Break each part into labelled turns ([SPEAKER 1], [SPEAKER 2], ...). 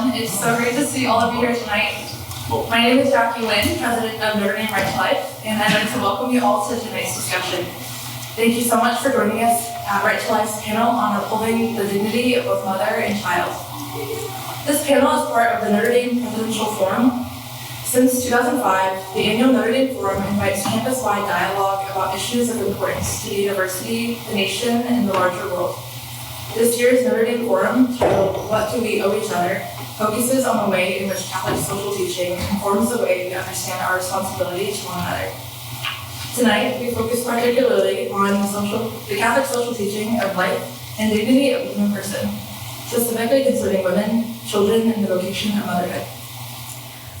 [SPEAKER 1] everyone. It's so great to see all of you here tonight. My name is Jackie Lynn, president of Notre Dame Right to Life, and I'd like to welcome you all to tonight's discussion. Thank you so much for joining us at Right to Life's panel on upholding the dignity of both mother and child. This panel is part of the Notre Dame Presidential Forum. Since 2005, the annual Notre Dame Forum invites campus-wide dialogue about issues of importance to the university, the nation, and the larger world. This year's Notre Dame Forum, titled What Do We Owe Each Other, focuses on the way in which Catholic social teaching informs the way we understand our responsibility to one another. Tonight, we focus particularly on the Catholic social teaching of life and dignity of the human person, specifically concerning women, children, and the vocation of motherhood.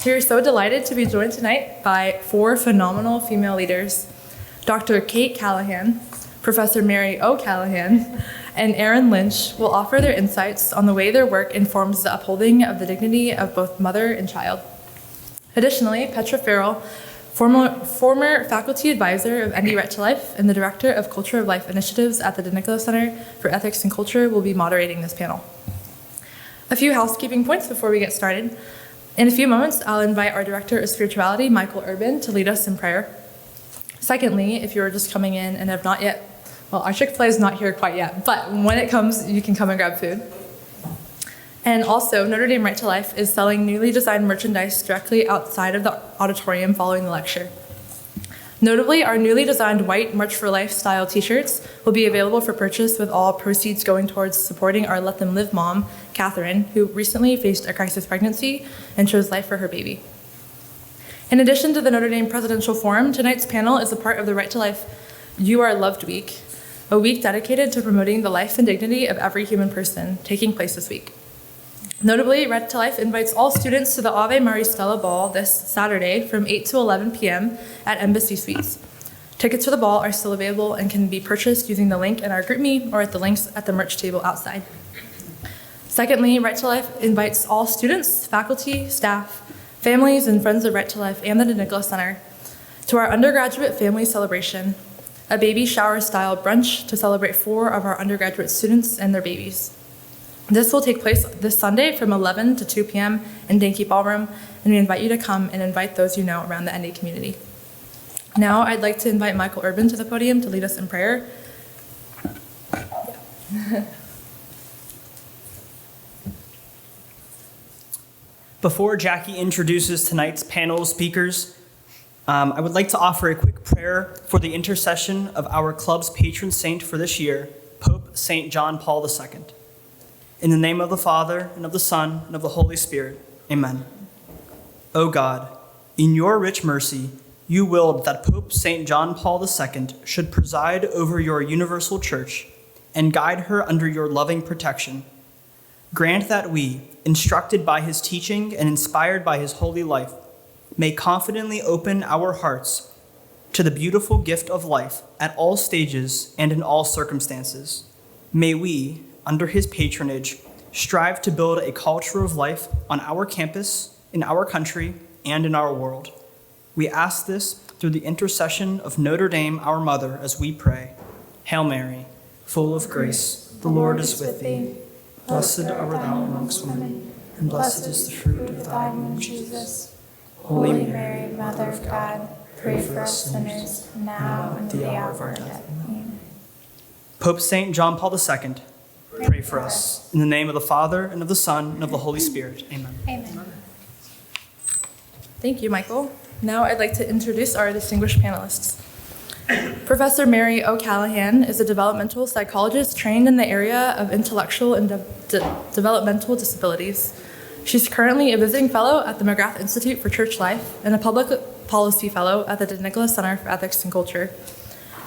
[SPEAKER 1] We are so delighted to be joined tonight by four phenomenal female leaders: Dr. Kate Callahan, Professor Mary O'Callahan, and Erin Lynch will offer their insights on the way their work informs the upholding of the dignity of both mother and child. Additionally, Petra Farrell, former faculty advisor of ND Right to Life and the director of Culture of Life initiatives at the DeNicola Center for Ethics and Culture, will be moderating this panel. A few housekeeping points before we get started. In a few moments, I'll invite our director of spirituality, Michael Urban, to lead us in prayer. Secondly, if you're just coming in and have not yet, well, our Chick-fil-A is not here quite yet, but when it comes, you can come and grab food. And also, Notre Dame Right to Life is selling newly designed merchandise directly outside of the auditorium following the lecture. Notably, our newly designed white March for Life style t-shirts will be available for purchase, with all proceeds going towards supporting our Let Them Live mom, Catherine, who recently faced a crisis pregnancy and chose life for her baby. In addition to the Notre Dame Presidential Forum, tonight's panel is a part of the Right to Life You Are Loved Week, a week dedicated to promoting the life and dignity of every human person, taking place this week. Notably, Right to Life invites all students to the Ave Maria Stella Ball this Saturday from 8 to 11 p.m. at Embassy Suites. Tickets for the ball are still available and can be purchased using the link in our GroupMe or at the links at the merch table outside. Secondly, Right to Life invites all students, faculty, staff, families, and friends of Right to Life and the DeNicola Center to our undergraduate family celebration, a baby shower-style brunch to celebrate 4 of our undergraduate students and their babies. This will take place this Sunday from 11 to 2 p.m. in Dankey Ballroom, and we invite you to come and invite those you know around the ND community. Now, I'd like to invite Michael Urban to the podium to lead us in prayer.
[SPEAKER 2] Before Jackie introduces tonight's panel of speakers, I would like to offer a quick prayer for the intercession of our club's patron saint for this year, Pope St. John Paul II. In the name of the Father, and of the Son, and of the Holy Spirit, amen. O God, in your rich mercy, you willed that Pope St. John Paul II should preside over your universal church and guide her under your loving protection. Grant that we, instructed by his teaching and inspired by his holy life, may confidently open our hearts to the beautiful gift of life at all stages and in all circumstances. May we, under his patronage, strive to build a culture of life on our campus, in our country, and in our world. We ask this through the intercession of Notre Dame, our mother, as we pray. Hail Mary, full of grace, the Lord is with thee. Blessed art thou amongst women, and blessed is the fruit of thy womb, Jesus.
[SPEAKER 3] Holy Mary, Mother of God, pray for us sinners, now and at the hour of our death. Amen.
[SPEAKER 2] Pope St. John Paul II, pray for us. In the name of the Father, and of the Son, and of the Holy Spirit. Amen.
[SPEAKER 3] Amen.
[SPEAKER 1] Thank you, Michael. Now I'd like to introduce our distinguished panelists. Professor Mary O'Callahan is a developmental psychologist trained in the area of intellectual and developmental disabilities. She's currently a visiting fellow at the McGrath Institute for Church Life and a public policy fellow at the DeNicola Center for Ethics and Culture.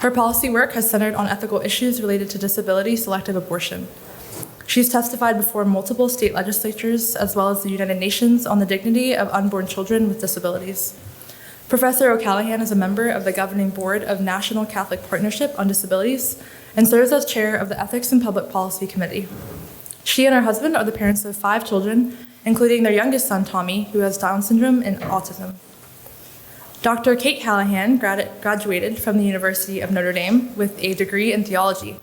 [SPEAKER 1] Her policy work has centered on ethical issues related to disability-selective abortion. She's testified before multiple state legislatures as well as the United Nations on the dignity of unborn children with disabilities. Professor O'Callahan is a member of the governing board of National Catholic Partnership on Disabilities and serves as chair of the Ethics and Public Policy Committee. She and her husband are the parents of 5 children, including their youngest son, Tommy, who has Down syndrome and autism. Dr. Kate Callahan graduated from the University of Notre Dame with a degree in theology.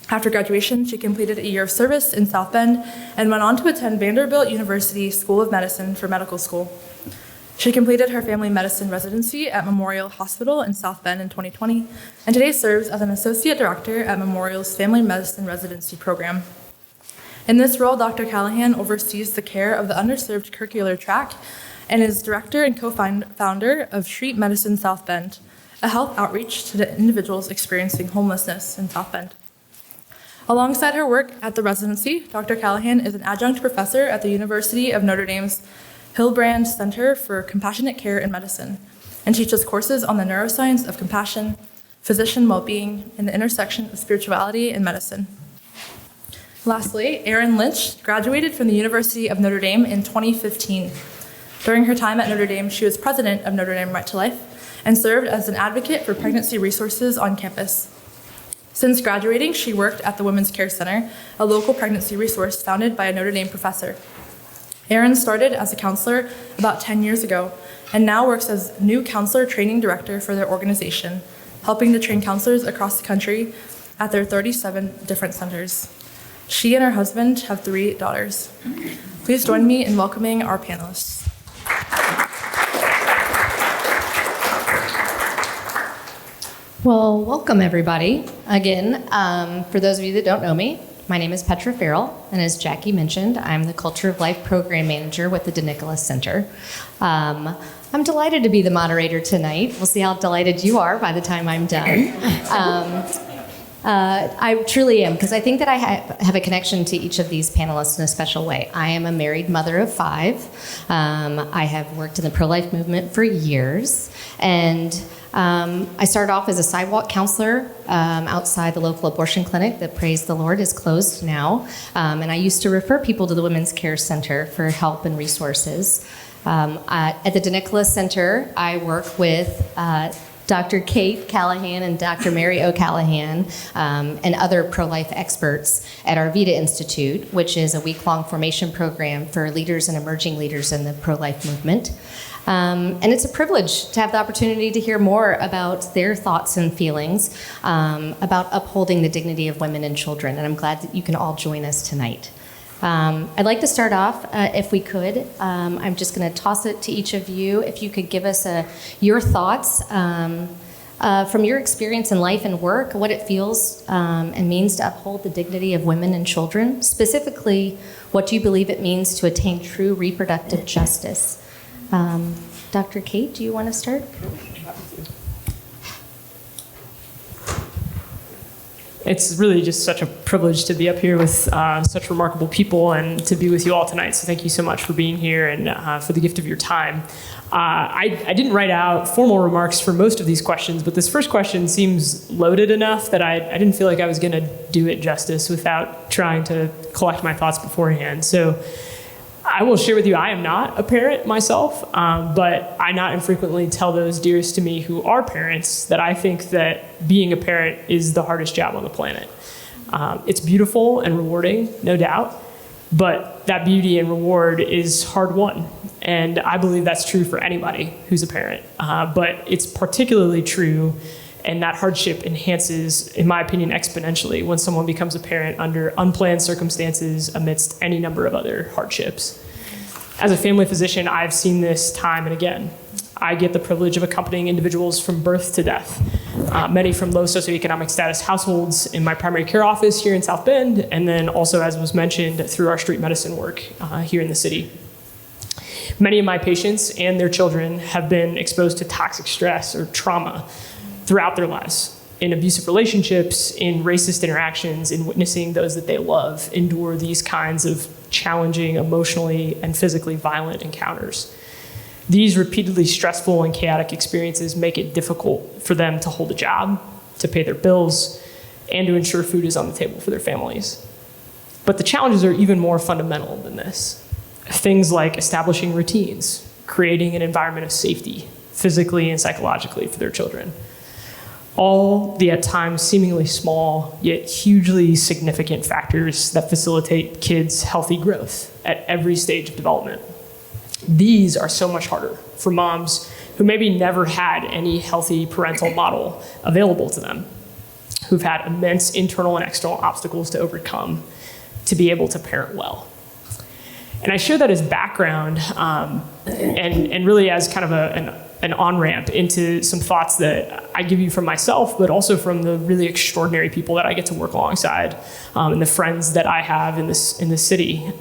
[SPEAKER 1] After graduation, she completed a year of service in South Bend and went on to attend Vanderbilt University School of Medicine for medical school. She completed her family medicine residency at Memorial Hospital in South Bend in 2020, and today serves as an associate director at Memorial's Family Medicine Residency Program. In this role, Dr. Callahan oversees the care of the underserved curricular track and is director and co-founder of Street Medicine South Bend, a health outreach to the individuals experiencing homelessness in South Bend. Alongside her work at the residency, Dr. Callahan is an adjunct professor at the University of Notre Dame's Hillebrand Center for Compassionate Care in Medicine and teaches courses on the neuroscience of compassion, physician well-being, and the intersection of spirituality and medicine. Lastly, Erin Lynch graduated from the University of Notre Dame in 2015. During her time at Notre Dame, she was president of Notre Dame Right to Life and served as an advocate for pregnancy resources on campus. Since graduating, she worked at the Women's Care Center, a local pregnancy resource founded by a Notre Dame professor. Erin started as a counselor about 10 years ago and now works as new counselor training director for their organization, helping to train counselors across the country at their 37 different centers. She and her husband have 3 daughters. Please join me in welcoming our panelists.
[SPEAKER 4] Well, welcome everybody. Again, for those of you that don't know me, my name is Petra Farrell, and as Jackie mentioned, I'm the Culture of Life Program Manager with the DeNicholas Center. I'm delighted to be the moderator tonight. We'll see how delighted you are by the time I'm done. I truly am, because I think that I have a connection to each of these panelists in a special way. I am a married mother of 5. I have worked in the pro-life movement for years, and I started off as a sidewalk counselor outside the local abortion clinic that, praise the Lord, is closed now. And I used to refer people to the Women's Care Center for help and resources. At the DeNicholas Center, I work with Dr. Kate Callahan and Dr. Mary O'Callahan and other pro-life experts at our Vita Institute, which is a week-long formation program for leaders and emerging leaders in the pro-life movement. And it's a privilege to have the opportunity to hear more about their thoughts and feelings about upholding the dignity of women and children. And I'm glad that you can all join us tonight. I'd like to start off, if we could. I'm just going to toss it to each of you. If you could give us your thoughts from your experience in life and work, what it feels and means to uphold the dignity of women and children. Specifically, what do you believe it means to attain true reproductive justice? Dr. Kate, do you want to start?
[SPEAKER 5] It's really just such a privilege to be up here with such remarkable people and to be with you all tonight. So thank you so much for being here and for the gift of your time. I didn't write out formal remarks for most of these questions, but this first question seems loaded enough that I didn't feel like I was going to do it justice without trying to collect my thoughts beforehand. So I will share with you, I am not a parent myself, but I not infrequently tell those dearest to me who are parents that I think that being a parent is the hardest job on the planet. It's beautiful and rewarding, no doubt, but that beauty and reward is hard won. And I believe that's true for anybody who's a parent, but it's particularly true, and that hardship enhances, in my opinion, exponentially when someone becomes a parent under unplanned circumstances amidst any number of other hardships. As a family physician, I've seen this time and again. I get the privilege of accompanying individuals from birth to death, many from low socioeconomic status households in my primary care office here in South Bend, and then also, as was mentioned, through our street medicine work here in the city. Many of my patients and their children have been exposed to toxic stress or trauma throughout their lives, in abusive relationships, in racist interactions, in witnessing those that they love endure these kinds of challenging, emotionally and physically violent encounters. These repeatedly stressful and chaotic experiences make it difficult for them to hold a job, to pay their bills, and to ensure food is on the table for their families. But the challenges are even more fundamental than this. Things like establishing routines, creating an environment of safety, physically and psychologically for their children. All the at times seemingly small, yet hugely significant factors that facilitate kids' healthy growth at every stage of development. These are so much harder for moms who maybe never had any healthy parental model available to them, who've had immense internal and external obstacles to overcome to be able to parent well. And I share that as background and really as kind of an on-ramp into some thoughts that I give you from myself, but also from the really extraordinary people that I get to work alongside and the friends that I have in this city.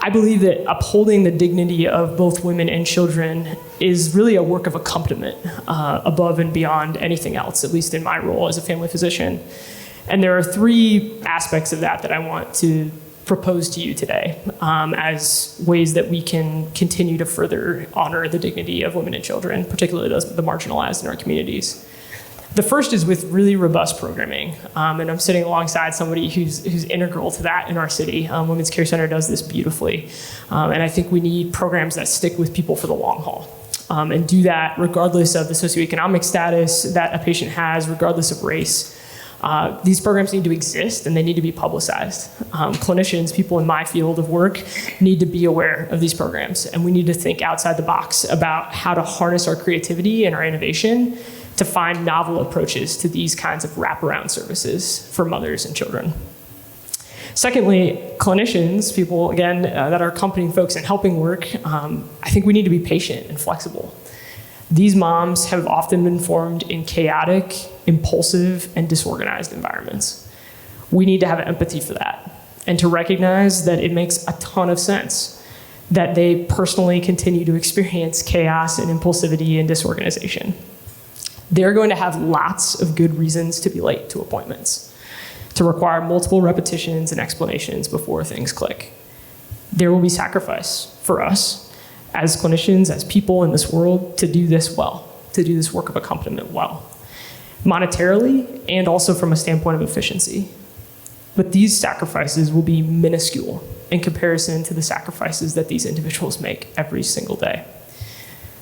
[SPEAKER 5] I believe that upholding the dignity of both women and children is really a work of accompaniment above and beyond anything else, at least in my role as a family physician. And there are three aspects of that I want to propose to you today as ways that we can continue to further honor the dignity of women and children, particularly the marginalized in our communities. The first is with really robust programming, and I'm sitting alongside somebody who's integral to that in our city. Women's Care Center does this beautifully, and I think we need programs that stick with people for the long haul, and do that regardless of the socioeconomic status that a patient has, regardless of race. These programs need to exist and they need to be publicized. Clinicians, people in my field of work, need to be aware of these programs, and we need to think outside the box about how to harness our creativity and our innovation to find novel approaches to these kinds of wraparound services for mothers and children. Secondly, clinicians, people, again, that are accompanying folks in helping work, I think we need to be patient and flexible. These moms have often been formed in chaotic, impulsive, and disorganized environments. We need to have empathy for that and to recognize that it makes a ton of sense that they personally continue to experience chaos and impulsivity and disorganization. They're going to have lots of good reasons to be late to appointments, to require multiple repetitions and explanations before things click. There will be sacrifice for us as clinicians, as people in this world, to do this well, to do this work of accompaniment well, monetarily and also from a standpoint of efficiency. But these sacrifices will be minuscule in comparison to the sacrifices that these individuals make every single day.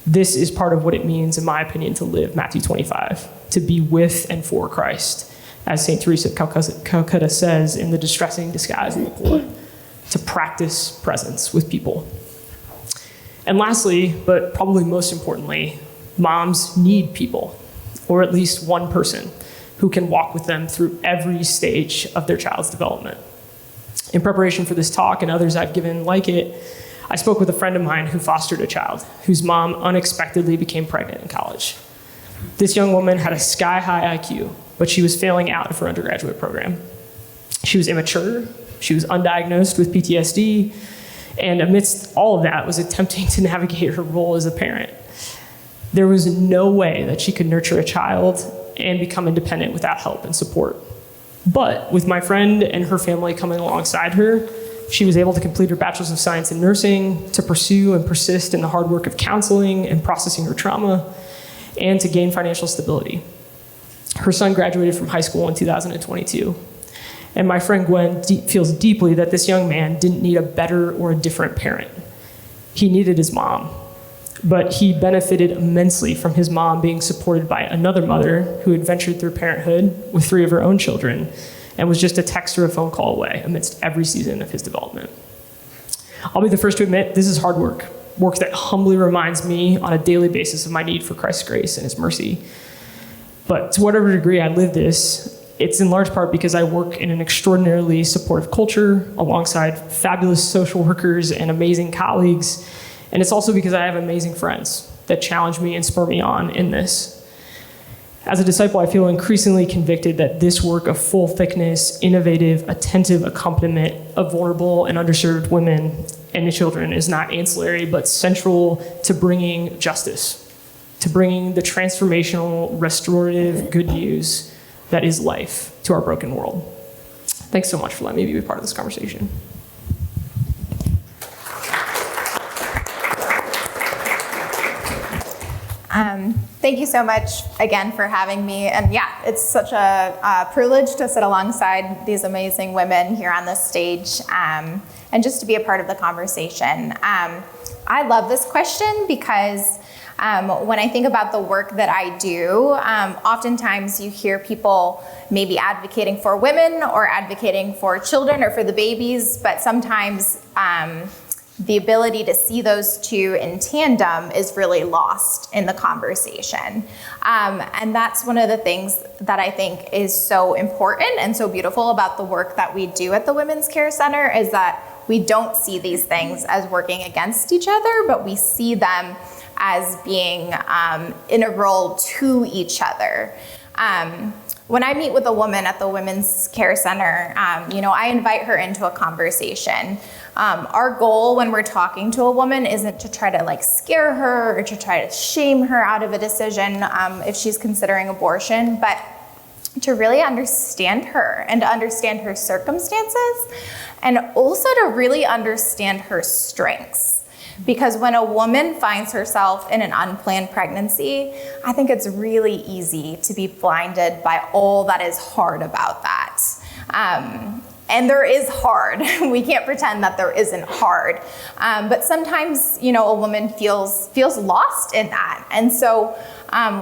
[SPEAKER 5] This is part of what it means, in my opinion, to live Matthew 25, to be with and for Christ, as St. Teresa of Calcutta says in The Distressing Disguise of the Poor, to practice presence with people. And lastly, but probably most importantly, moms need people, or at least one person, who can walk with them through every stage of their child's development. In preparation for this talk and others I've given like it, I spoke with a friend of mine who fostered a child whose mom unexpectedly became pregnant in college. This young woman had a sky-high IQ, but she was failing out of her undergraduate program. She was immature, she was undiagnosed with PTSD, and amidst all of that was attempting to navigate her role as a parent. There was no way that she could nurture a child and become independent without help and support. But with my friend and her family coming alongside her, she was able to complete her Bachelor's of Science in Nursing, to pursue and persist in the hard work of counseling and processing her trauma, and to gain financial stability. Her son graduated from high school in 2022. And my friend Gwen feels deeply that this young man didn't need a better or a different parent. He needed his mom. But he benefited immensely from his mom being supported by another mother who had ventured through parenthood with 3 of her own children and was just a text or a phone call away amidst every season of his development. I'll be the first to admit this is hard work that humbly reminds me on a daily basis of my need for Christ's grace and his mercy. But to whatever degree I live this, it's in large part because I work in an extraordinarily supportive culture alongside fabulous social workers and amazing colleagues. And it's also because I have amazing friends that challenge me and spur me on in this. As a disciple, I feel increasingly convicted that this work of full thickness, innovative, attentive accompaniment of vulnerable and underserved women and children is not ancillary, but central to bringing justice, to bringing the transformational, restorative good news that is life to our broken world. Thanks so much for letting me be a part of this conversation.
[SPEAKER 3] Thank you so much again for having me. And yeah, it's such a privilege to sit alongside these amazing women here on this stage and just to be a part of the conversation. I love this question because when I think about the work that I do, oftentimes you hear people maybe advocating for women or advocating for children or for the babies, but sometimes the ability to see those two in tandem is really lost in the conversation. And that's one of the things that I think is so important and so beautiful about the work that we do at the Women's Care Center is that we don't see these things as working against each other, but we see them as being integral to each other. When I meet with a woman at the Women's Care Center, I invite her into a conversation. Our goal when we're talking to a woman isn't to try to scare her or to try to shame her out of a decision if she's considering abortion, but to really understand her and to understand her circumstances and also to really understand her strengths. Because when a woman finds herself in an unplanned pregnancy, I think it's really easy to be blinded by all that is hard about that. And there is hard. We can't pretend that there isn't hard. But sometimes, a woman feels lost in that. And so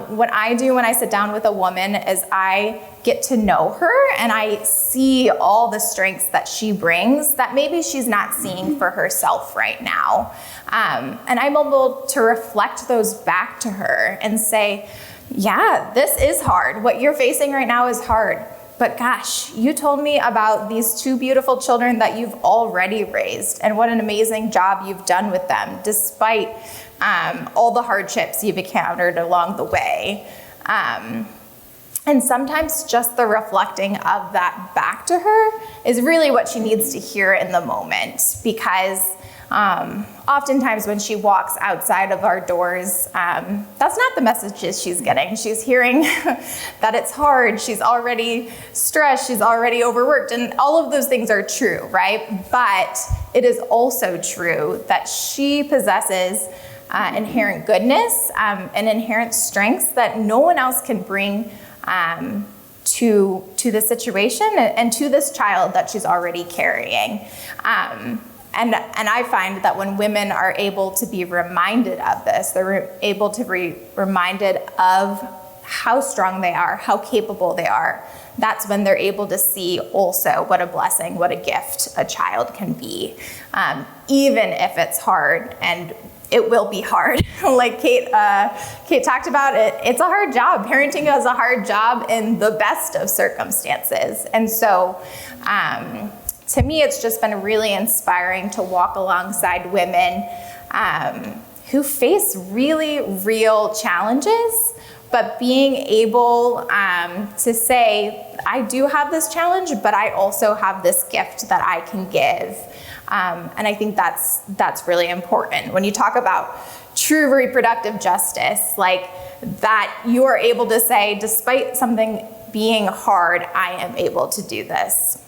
[SPEAKER 3] what I do when I sit down with a woman is I get to know her and I see all the strengths that she brings that maybe she's not seeing for herself right now. And I'm able to reflect those back to her and say, yeah, this is hard. What you're facing right now is hard. But gosh, you told me about these two beautiful children that you've already raised and what an amazing job you've done with them, despite all the hardships you've encountered along the way. And sometimes just the reflecting of that back to her is really what she needs to hear in the moment, because oftentimes when she walks outside of our doors, that's not the messages she's getting. She's hearing that it's hard, she's already stressed, she's already overworked, and all of those things are true, right? But it is also true that she possesses inherent goodness and inherent strengths that no one else can bring to the situation and to this child that she's already carrying. And I find that when women are able to be reminded of this, they're able to be reminded of how strong they are, how capable they are. That's when they're able to see also what a blessing, what a gift a child can be, even if it's hard. And it will be hard. Like Kate talked about, it's a hard job. Parenting is a hard job in the best of circumstances. And so to me, it's just been really inspiring to walk alongside women who face really real challenges, but being able to say, I do have this challenge, but I also have this gift that I can give. And I think that's really important. When you talk about true reproductive justice, like that you are able to say, despite something being hard, I am able to do this.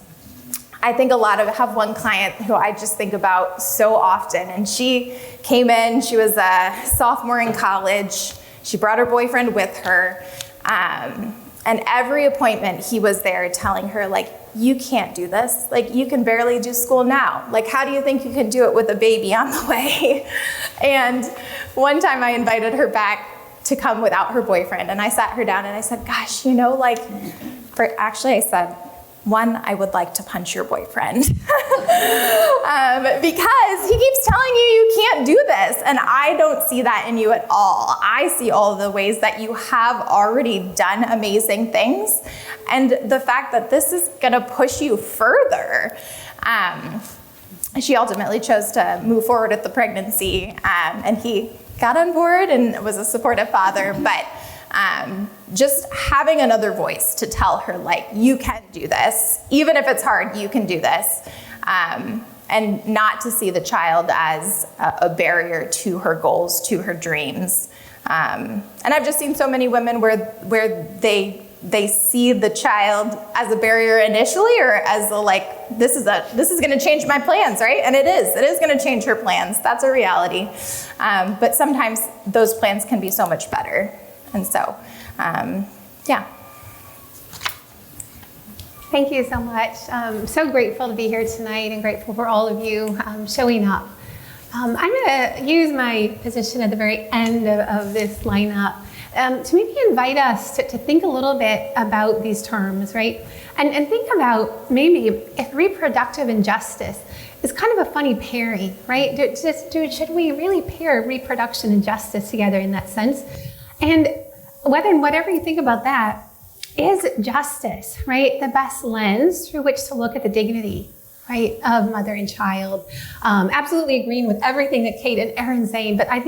[SPEAKER 3] I think have one client who I just think about so often, and she came in, she was a sophomore in college, she brought her boyfriend with her, and every appointment he was there telling her, you can't do this, you can barely do school now, how do you think you can do it with a baby on the way? And one time I invited her back to come without her boyfriend, and I sat her down and I said, gosh, I said, one, I would like to punch your boyfriend because he keeps telling you can't do this. And I don't see that in you at all. I see all the ways that you have already done amazing things. And the fact that this is going to push you further. She ultimately chose to move forward with the pregnancy. And he got on board and was a supportive father. But just having another voice to tell her, you can do this. Even if it's hard, you can do this. And not to see the child as a barrier to her goals, to her dreams. And I've just seen so many women where they see the child as a barrier initially, or as this is going to change my plans, right? And it is going to change her plans. That's a reality. But sometimes those plans can be so much better. And so, yeah.
[SPEAKER 6] Thank you so much. I'm so grateful to be here tonight and grateful for all of you showing up. I'm going to use my position at the very end of this lineup to maybe invite us to think a little bit about these terms, right? And think about maybe if reproductive injustice is kind of a funny pairing, right? Should we really pair reproduction and justice together in that sense? And whatever you think about that, is justice, right, the best lens through which to look at the dignity, right, of mother and child? Absolutely agreeing with everything that Kate and Erin's saying, but I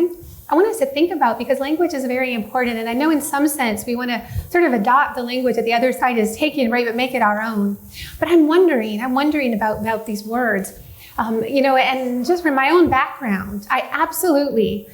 [SPEAKER 6] want us to think about, because language is very important, and I know in some sense we want to sort of adopt the language that the other side is taking, right, but make it our own. But I'm wondering about these words, and just from my own background, I absolutely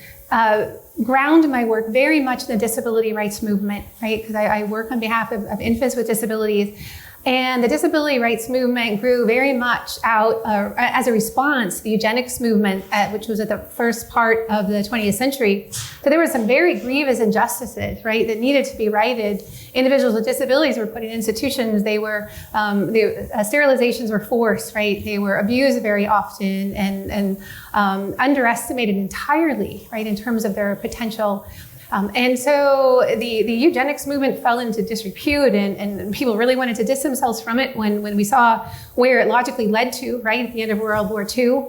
[SPEAKER 6] ground my work very much in the disability rights movement, right? Because I work on behalf of infants with disabilities. And the disability rights movement grew very much out as a response to the eugenics movement, which was at the first part of the 20th century. So there were some very grievous injustices, right, that needed to be righted. Individuals with disabilities were put in institutions. Sterilizations were forced, right? They were abused very often and underestimated entirely, right, in terms of their potential. And so the eugenics movement fell into disrepute, and people really wanted to distance themselves from it when we saw where it logically led to, right, at the end of World War II.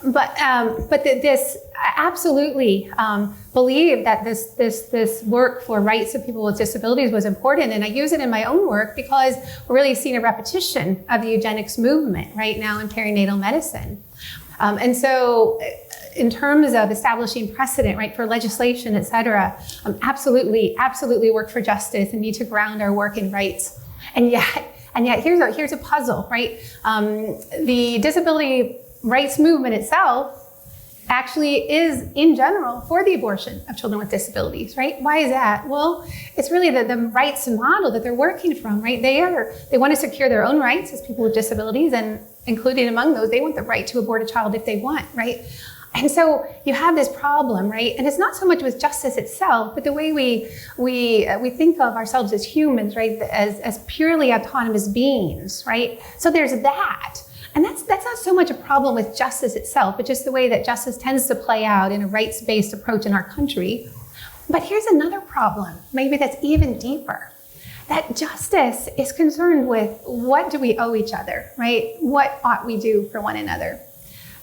[SPEAKER 6] But this absolutely believed that this work for rights of people with disabilities was important, and I use it in my own work because we're really seeing a repetition of the eugenics movement right now in perinatal medicine. And so in terms of establishing precedent, right, for legislation, et cetera, absolutely work for justice and need to ground our work in rights. And yet here's a puzzle, right? The disability rights movement itself actually is, in general, for the abortion of children with disabilities, right? Why is that? Well, it's really the rights model that they're working from, right? They want to secure their own rights as people with disabilities, and including among those, they want the right to abort a child if they want, right? And so you have this problem, right? And it's not so much with justice itself, but the way we think of ourselves as humans, right? As purely autonomous beings, right? So there's that. And that's not so much a problem with justice itself, but just the way that justice tends to play out in a rights-based approach in our country. But here's another problem, maybe that's even deeper. That justice is concerned with what do we owe each other, right? What ought we do for one another?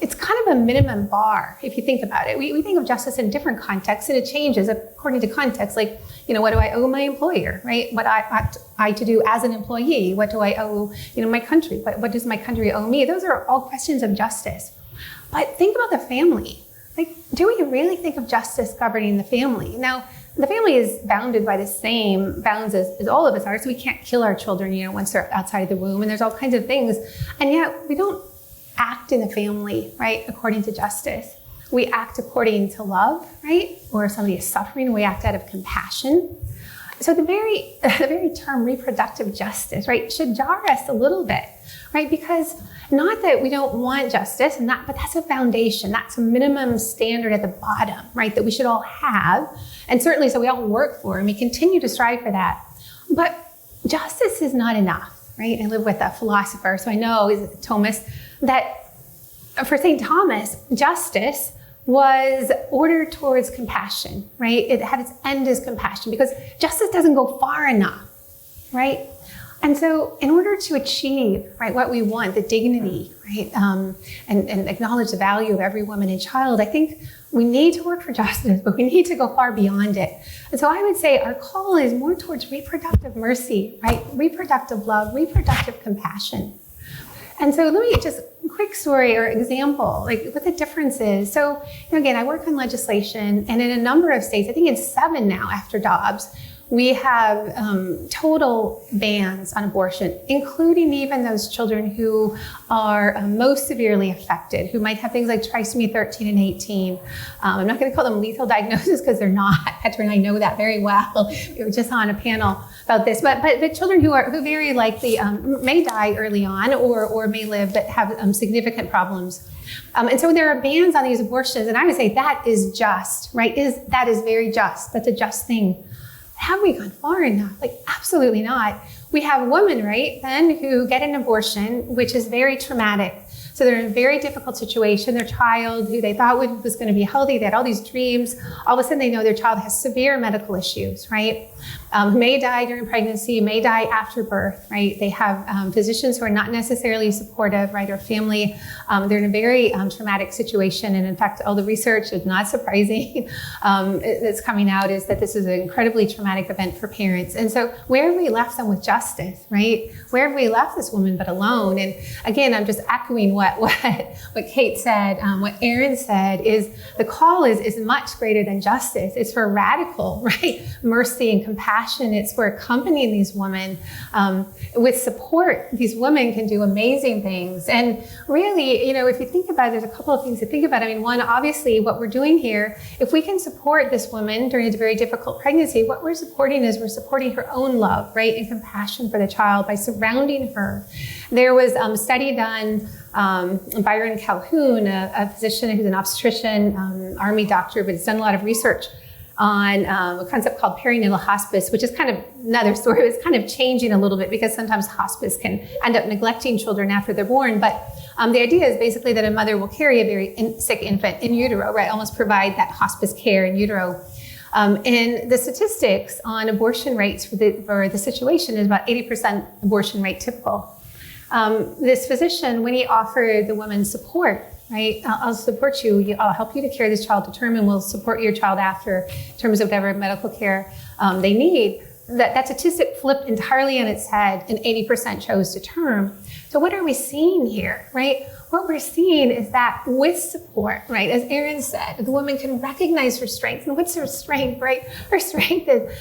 [SPEAKER 6] It's kind of a minimum bar, if you think about it. We think of justice in different contexts, and it changes according to context. Like, what do I owe my employer, right? What ought I to do as an employee? What do I owe, my country? What does my country owe me? Those are all questions of justice. But think about the family. Like, do we really think of justice governing the family? Now, the family is bounded by the same bounds as all of us are, so we can't kill our children, once they're outside of the womb, and there's all kinds of things. And yet, we don't act in the family, right, according to justice. We act according to love, right? Or if somebody is suffering, we act out of compassion. So the very term reproductive justice, right, should jar us a little bit, right? Because not that we don't want justice, but that's a foundation. That's a minimum standard at the bottom, right, that we should all have. And certainly, so we all work for, and we continue to strive for that. But justice is not enough, right? I live with a philosopher, so I know, he's a Thomist, that for St. Thomas, justice was ordered towards compassion, right? It had its end as compassion, because justice doesn't go far enough, right? And so in order to achieve, right, what we want, the dignity, right, and acknowledge the value of every woman and child, I think we need to work for justice, but we need to go far beyond it. And so I would say our call is more towards reproductive mercy, right? Reproductive love, reproductive compassion. And so let me just a quick story or example, like what the difference is. So, again, I work on legislation, and in a number of states, I think in 7 now after Dobbs, we have total bans on abortion, including even those children who are most severely affected, who might have things like trisomy 13 and 18. I'm not going to call them lethal diagnoses because they're not. Petra and I know that very well. We were just on a panel about this. But children who very likely may die early on or may live but have significant problems. And so there are bans on these abortions, and I would say that is just, right? That is very just. That's a just thing. Have we gone far enough? Like, absolutely not. We have women, right, then, who get an abortion, which is very traumatic. So they're in a very difficult situation. Their child, who they thought was going to be healthy, they had all these dreams. All of a sudden, they know their child has severe medical issues, right? May die during pregnancy, may die after birth, right? They have physicians who are not necessarily supportive, right? Or family. They're in a very traumatic situation. And in fact, all the research is not surprising that's coming out is that this is an incredibly traumatic event for parents. And so where have we left them with justice, right? Where have we left this woman but alone? And again, I'm just echoing what Kate said, what Erin said, is the call is much greater than justice. It's for radical, right? Mercy and compassion. It's for accompanying these women with support. These women can do amazing things. And really, if you think about it, there's a couple of things to think about. I mean, one, obviously what we're doing here, if we can support this woman during a very difficult pregnancy, what we're supporting is we're supporting her own love, right? And compassion for the child by surrounding her. There was a study done Byron Calhoun, a physician who's an obstetrician, Army doctor, but has done a lot of research on a concept called perinatal hospice, which is kind of another story. It's kind of changing a little bit because sometimes hospice can end up neglecting children after they're born. But the idea is basically that a mother will carry a very sick infant in utero, right? Almost provide that hospice care in utero. And the statistics on abortion rates for the situation is about 80% abortion rate typical. This physician, when he offered the woman support, right? I'll support you. I'll help you to carry this child to term, and we'll support your child after in terms of whatever medical care they need. That statistic flipped entirely on its head, and 80% chose to term. So what are we seeing here, right? What we're seeing is that with support, right, as Erin said, the woman can recognize her strengths. And what's her strength, right? Her strength is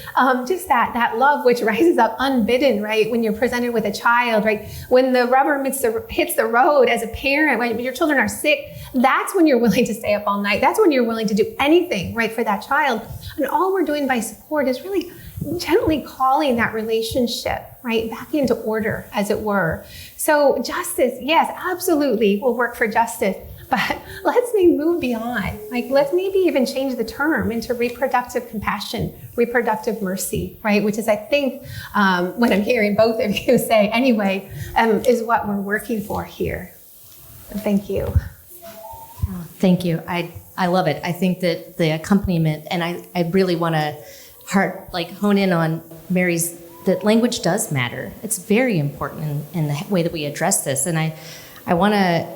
[SPEAKER 6] just that love which rises up unbidden, right, when you're presented with a child, right? When the rubber hits the road as a parent, when your children are sick, that's when you're willing to stay up all night. That's when you're willing to do anything, right, for that child. And all we're doing by support is really gently calling that relationship, right, back into order, as it were. So justice, yes, absolutely, will work for justice, but let's maybe move beyond. Like, let's maybe even change the term into reproductive compassion, reproductive mercy, right, which is, I think, what I'm hearing both of you say anyway, is what we're working for here. Thank you.
[SPEAKER 4] Thank you. I love it. I think that the accompaniment, and I really want to hone in on Mary's, that language does matter. It's very important in the way that we address this. And I want to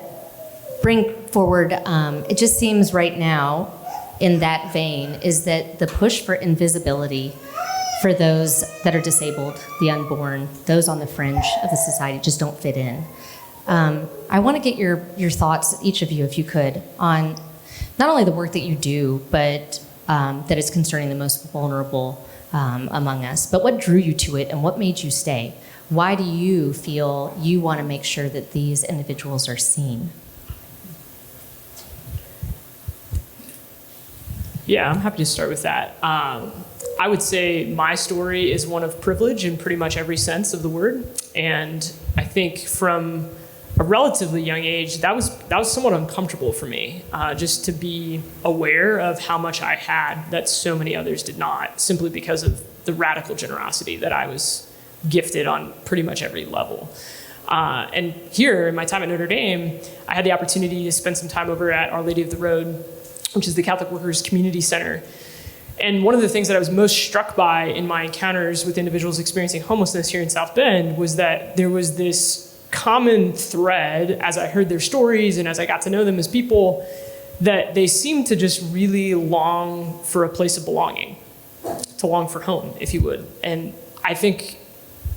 [SPEAKER 4] bring forward, it just seems right now in that vein, is that the push for invisibility for those that are disabled, the unborn, those on the fringe of the society just don't fit in. I want to get your thoughts, each of you, if you could, on not only the work that you do, but that is concerning the most vulnerable among us. But what drew you to it and what made you stay? Why do you feel you want to make sure that these individuals are seen?
[SPEAKER 5] Yeah, I'm happy to start with that. I would say my story is one of privilege in pretty much every sense of the word. And I think from a relatively young age, that was somewhat uncomfortable for me, just to be aware of how much I had that so many others did not, simply because of the radical generosity that I was gifted on pretty much every level. And here, in my time at Notre Dame, I had the opportunity to spend some time over at Our Lady of the Road, which is the Catholic Workers Community Center. And one of the things that I was most struck by in my encounters with individuals experiencing homelessness here in South Bend was that there was this common thread, as I heard their stories and as I got to know them as people, that they seemed to just really long for a place of belonging, to long for home, if you would. And I think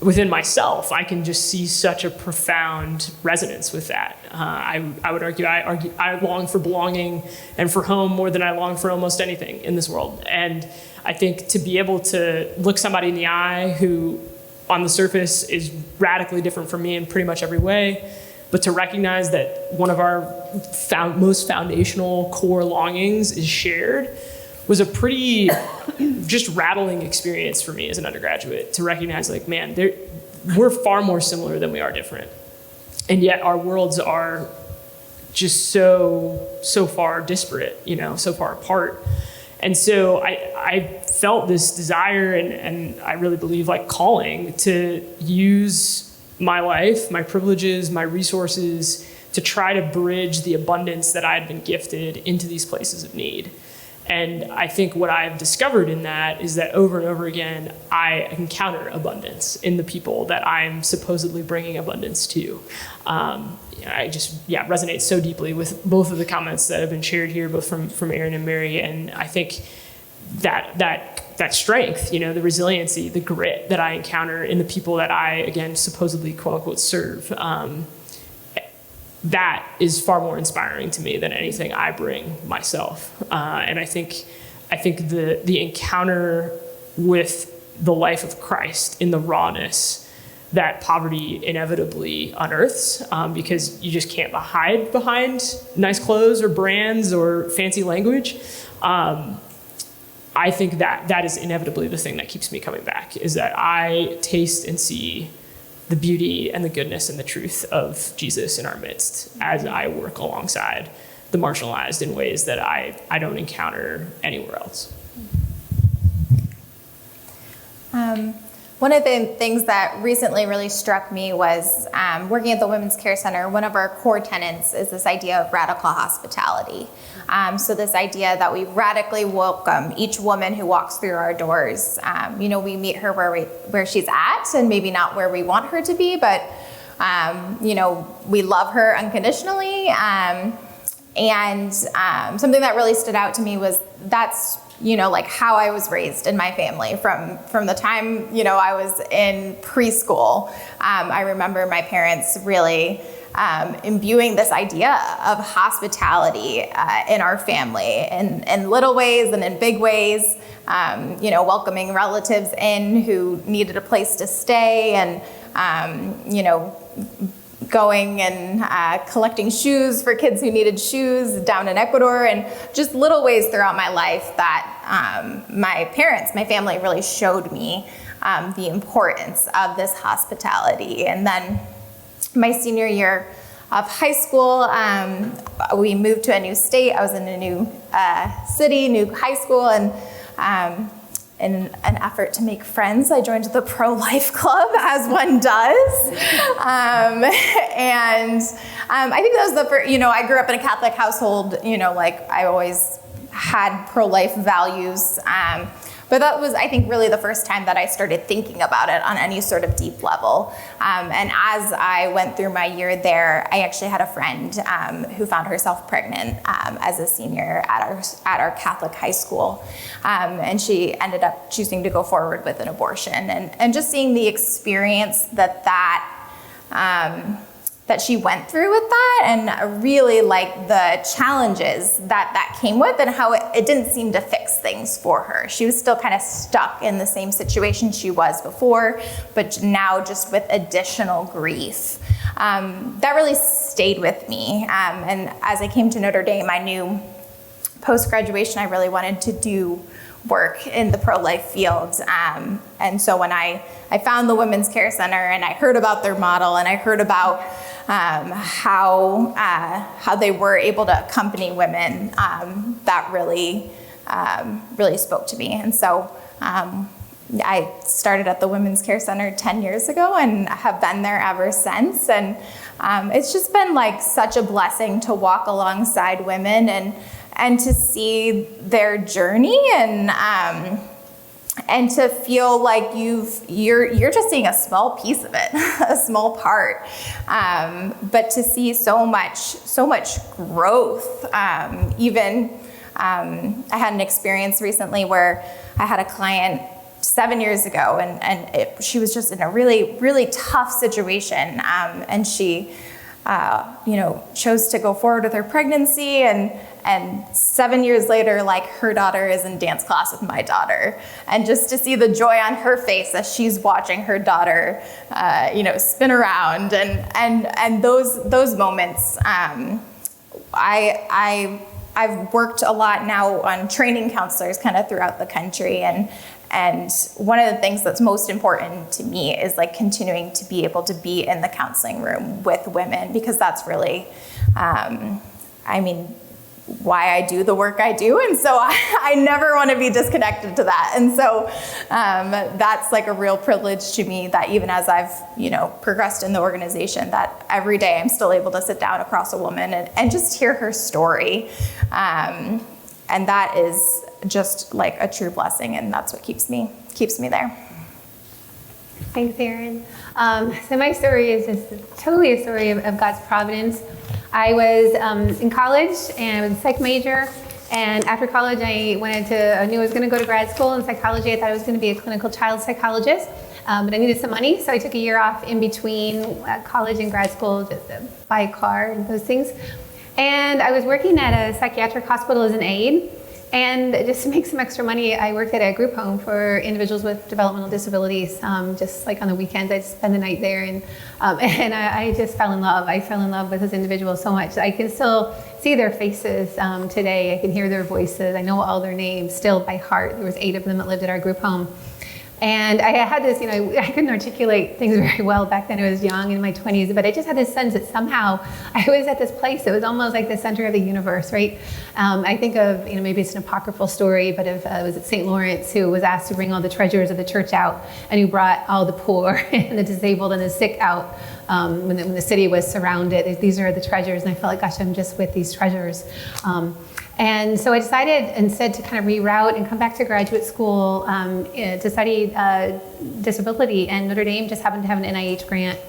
[SPEAKER 5] within myself, I can just see such a profound resonance with that. I would argue I long for belonging and for home more than I long for almost anything in this world. And I think to be able to look somebody in the eye who on the surface is radically different from me in pretty much every way, but to recognize that one of our most foundational core longings is shared was a pretty just rattling experience for me as an undergraduate, to recognize, like, man, we're far more similar than we are different. And yet our worlds are just so far disparate, so far apart. And so I felt this desire and I really believe like calling to use my life, my privileges, my resources to try to bridge the abundance that I had been gifted into these places of need. And I think what I've discovered in that is that over and over again, I encounter abundance in the people that I'm supposedly bringing abundance to. I just, resonate so deeply with both of the comments that have been shared here, both from Aaron and Mary. And I think that strength, the resiliency, the grit that I encounter in the people that I, again, supposedly, quote unquote, serve, that is far more inspiring to me than anything I bring myself. And I think the encounter with the life of Christ in the rawness that poverty inevitably unearths, because you just can't hide behind nice clothes or brands or fancy language. I think that is inevitably the thing that keeps me coming back, is that I taste and see the beauty and the goodness and the truth of Jesus in our midst as I work alongside the marginalized in ways that I don't encounter anywhere else.
[SPEAKER 3] One of the things that recently really struck me was working at the Women's Care Center. One of our core tenets is this idea of radical hospitality. So this idea that we radically welcome each woman who walks through our doors. We meet her where she's at, and maybe not where we want her to be, but we love her unconditionally. And something that really stood out to me was that's how I was raised in my family from the time, I was in preschool. I remember my parents really imbuing this idea of hospitality in our family in little ways and in big ways, welcoming relatives in who needed a place to stay, and, going and collecting shoes for kids who needed shoes down in Ecuador, and just little ways throughout my life that my family really showed me the importance of this hospitality. And then my senior year of high school, we moved to a new state. I was in a new city, new high school, and in an effort to make friends, I joined the pro-life club, as one does. And I think that was the first, I grew up in a Catholic household, I always had pro-life values. But that was, I think, really the first time that I started thinking about it on any sort of deep level. And as I went through my year there, I actually had a friend who found herself pregnant as a senior at our Catholic high school. And she ended up choosing to go forward with an abortion. And just seeing the experience that she went through with that, and really like the challenges that came with, and how it didn't seem to fix things for her. She was still kind of stuck in the same situation she was before, but now just with additional grief. That really stayed with me. And as I came to Notre Dame, I knew post-graduation I really wanted to do work in the pro-life field. And so when I found the Women's Care Center, and I heard about their model, and I heard about how they were able to accompany women, that really spoke to me. And so I started at the Women's Care Center 10 years ago and have been there ever since. And it's just been like such a blessing to walk alongside women and to see their journey, and to feel like you're just seeing a small piece of it, a small part, but to see so much growth. I had an experience recently where I had a client 7 years ago, and she was just in a really, really tough situation, and she chose to go forward with her pregnancy, and 7 years later, like, her daughter is in dance class with my daughter. And just to see the joy on her face as she's watching her daughter, spin around, and those moments, I've worked a lot now on training counselors kind of throughout the country, and one of the things that's most important to me is like continuing to be able to be in the counseling room with women, because that's really, why I do the work I do. And so I never want to be disconnected to that. And so that's like a real privilege to me, that even as I've, progressed in the organization, that every day I'm still able to sit down across a woman and just hear her story. And that is just like a true blessing. And that's what keeps me there.
[SPEAKER 6] Thanks, Erin. So my story is just totally a story of God's providence. I was in college and I was a psych major. And after college, I knew I was going to go to grad school in psychology. I thought I was going to be a clinical child psychologist, but I needed some money. So I took a year off in between college and grad school just to buy a car and those things. And I was working at a psychiatric hospital as an aide. And just to make some extra money, I worked at a group home for individuals with developmental disabilities. Just like on the weekends, I'd spend the night there, and I just fell in love. I fell in love with those individuals so much. I can still see their faces today. I can hear their voices. I know all their names still by heart. There was 8 of them that lived at our group home. And I had this, I couldn't articulate things very well back then. I was young, in my 20s, but I just had this sense that somehow I was at this place. It was almost like the center of the universe, right? I think of, maybe it's an apocryphal story, but it was St. Lawrence, who was asked to bring all the treasures of the church out, and who brought all the poor and the disabled and the sick out when the city was surrounded. These are the treasures, and I felt like, gosh, I'm just with these treasures. And so I decided instead to kind of reroute and come back to graduate school to study disability, and Notre Dame just happened to have an NIH grant.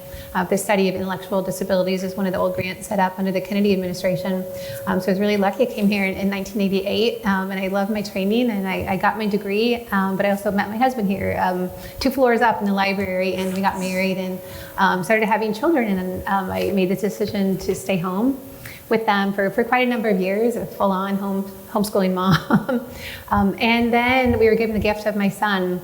[SPEAKER 6] The study of intellectual disabilities is one of the old grants set up under the Kennedy administration. So I was really lucky. I came here in 1988, and I loved my training, and I got my degree, but I also met my husband here 2 floors up in the library, and we got married and started having children, and I made the decision to stay home with them for quite a number of years, a full-on homeschooling mom. And then we were given the gift of my son,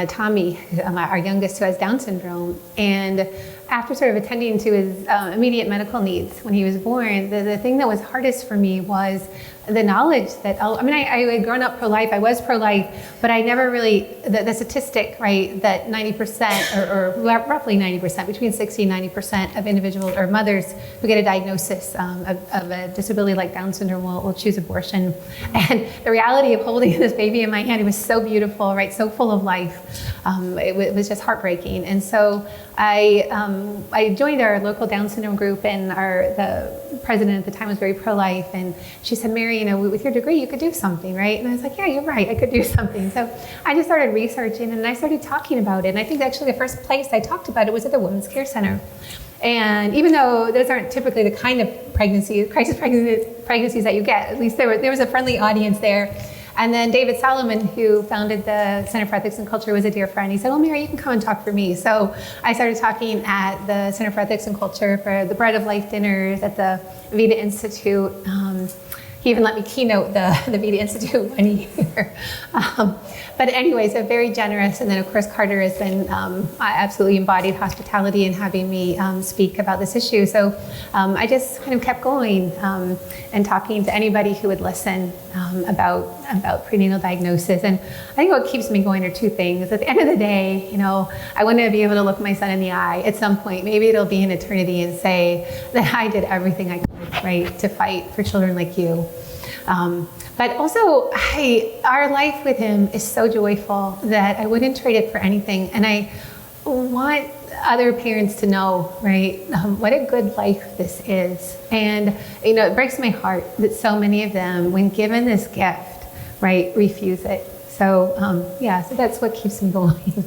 [SPEAKER 6] Tommy, our youngest, who has Down syndrome. And after sort of attending to his immediate medical needs when he was born, the thing that was hardest for me was the knowledge that, I had grown up pro-life, I was pro-life, but I never really, the statistic, right, that 90% or roughly 90%, between 60 and 90% of individuals or mothers who get a diagnosis of a disability like Down syndrome will choose abortion. And the reality of holding this baby in my hand, it was so beautiful, right, so full of life. It was just heartbreaking. And so I joined our local Down syndrome group, and the president at the time was very pro-life, and she said, Mary, with your degree, you could do something, right? And I was like, yeah, you're right, I could do something. So I just started researching, and I started talking about it. And I think actually the first place I talked about it was at the Women's Care Center. And even though those aren't typically the kind of crisis pregnancies that you get, at least there was a friendly audience there. And then David Solomon, who founded the Center for Ethics and Culture, was a dear friend. He said, well, Mary, you can come and talk for me. So I started talking at the Center for Ethics and Culture for the Bread of Life dinners at the Vida Institute. He even let me keynote the Vida Institute 1 year. But anyway, so very generous. And then, of course, Carter has been absolutely embodied hospitality in having me speak about this issue. So I just kind of kept going and talking to anybody who would listen about prenatal diagnosis. And I think what keeps me going are 2 things. At the end of the day, I want to be able to look my son in the eye at some point. Maybe it'll be in eternity, and say that I did everything I could, right, to fight for children like you. But also, our life with him is so joyful that I wouldn't trade it for anything. And I want other parents to know, right, what a good life this is. And, it breaks my heart that so many of them, when given this gift, right, refuse it. So, so that's what keeps me going.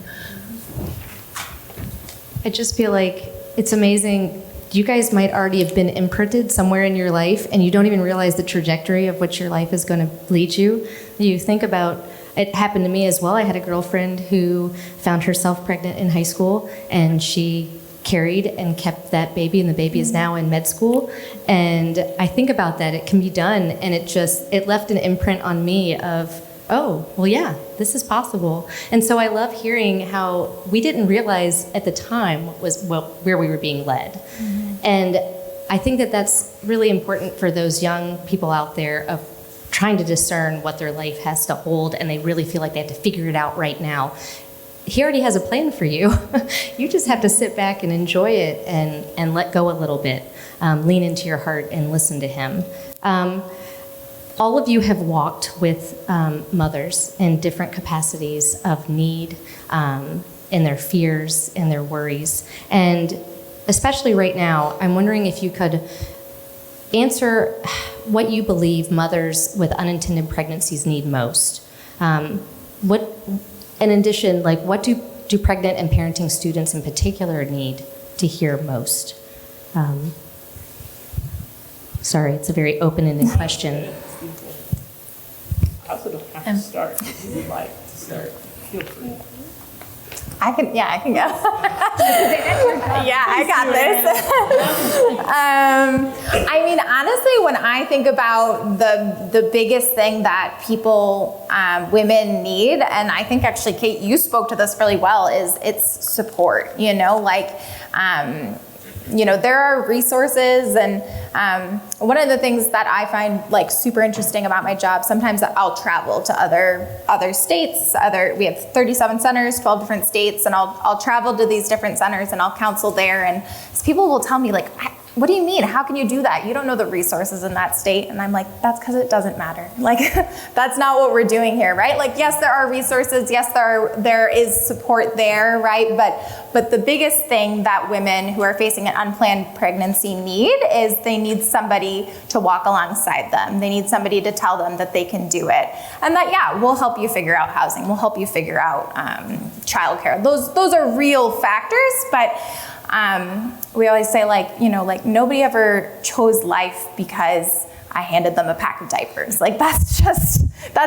[SPEAKER 4] I just feel like it's amazing. You guys might already have been imprinted somewhere in your life, and you don't even realize the trajectory of which your life is going to lead you. You think about, it happened to me as well. I had a girlfriend who found herself pregnant in high school, and she carried and kept that baby, and the baby is now in med school. And I think about that. It can be done, and it left an imprint on me of, oh, well, yeah, this is possible. And so I love hearing how we didn't realize at the time where we were being led. Mm-hmm. And I think that that's really important for those young people out there of trying to discern what their life has to hold, and they really feel like they have to figure it out right now. He already has a plan for you. You just have to sit back and enjoy it and let go a little bit. Lean into your heart and listen to him. all of you have walked with mothers in different capacities of need, in their fears and their worries. And especially right now, I'm wondering if you could answer what you believe mothers with unintended pregnancies need most. What, in addition, like what do pregnant and parenting students in particular need to hear most? Sorry, it's a very open-ended question.
[SPEAKER 5] I also don't have to start. If you would like to start, feel free.
[SPEAKER 3] I can go. Yeah, I got this. I mean, honestly, when I think about the biggest thing that people, women need, and I think actually, Kate, you spoke to this really well, is it's support, there are resources, and one of the things that I find like super interesting about my job, sometimes I'll travel to other states, we have 37 centers, 12 different states, and I'll travel to these different centers and I'll counsel there, and people will tell me like, what do you mean? How can you do that? You don't know the resources in that state. And I'm like, that's because it doesn't matter. Like, that's not what we're doing here, right? Like, yes, there are resources. Yes, there is support there, right? But the biggest thing that women who are facing an unplanned pregnancy need is they need somebody to walk alongside them. They need somebody to tell them that they can do it. And that, yeah, we'll help you figure out housing. We'll help you figure out childcare. Those are real factors, but we always say like nobody ever chose life because I handed them a pack of diapers. Like that's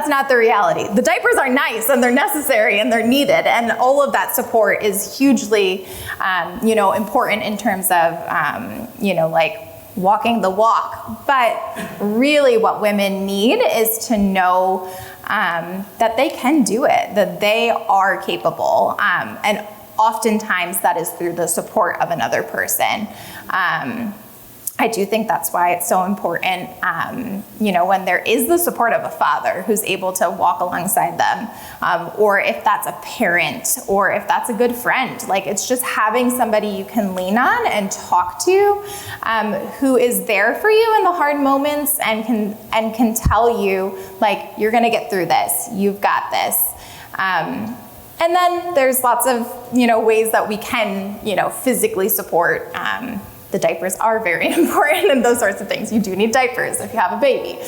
[SPEAKER 3] not the reality. The diapers are nice and they're necessary and they're needed, and all of that support is hugely, important in terms of, walking the walk. But really what women need is to know that they can do it, that they are capable, and oftentimes that is through the support of another person. I do think that's why it's so important, when there is the support of a father who's able to walk alongside them, or if that's a parent, or if that's a good friend. Like, it's just having somebody you can lean on and talk to, who is there for you in the hard moments and can tell you, like, you're gonna get through this, you've got this. And then there's lots of, ways that we can, physically support. The diapers are very important and those sorts of things. You do need diapers if you have a baby.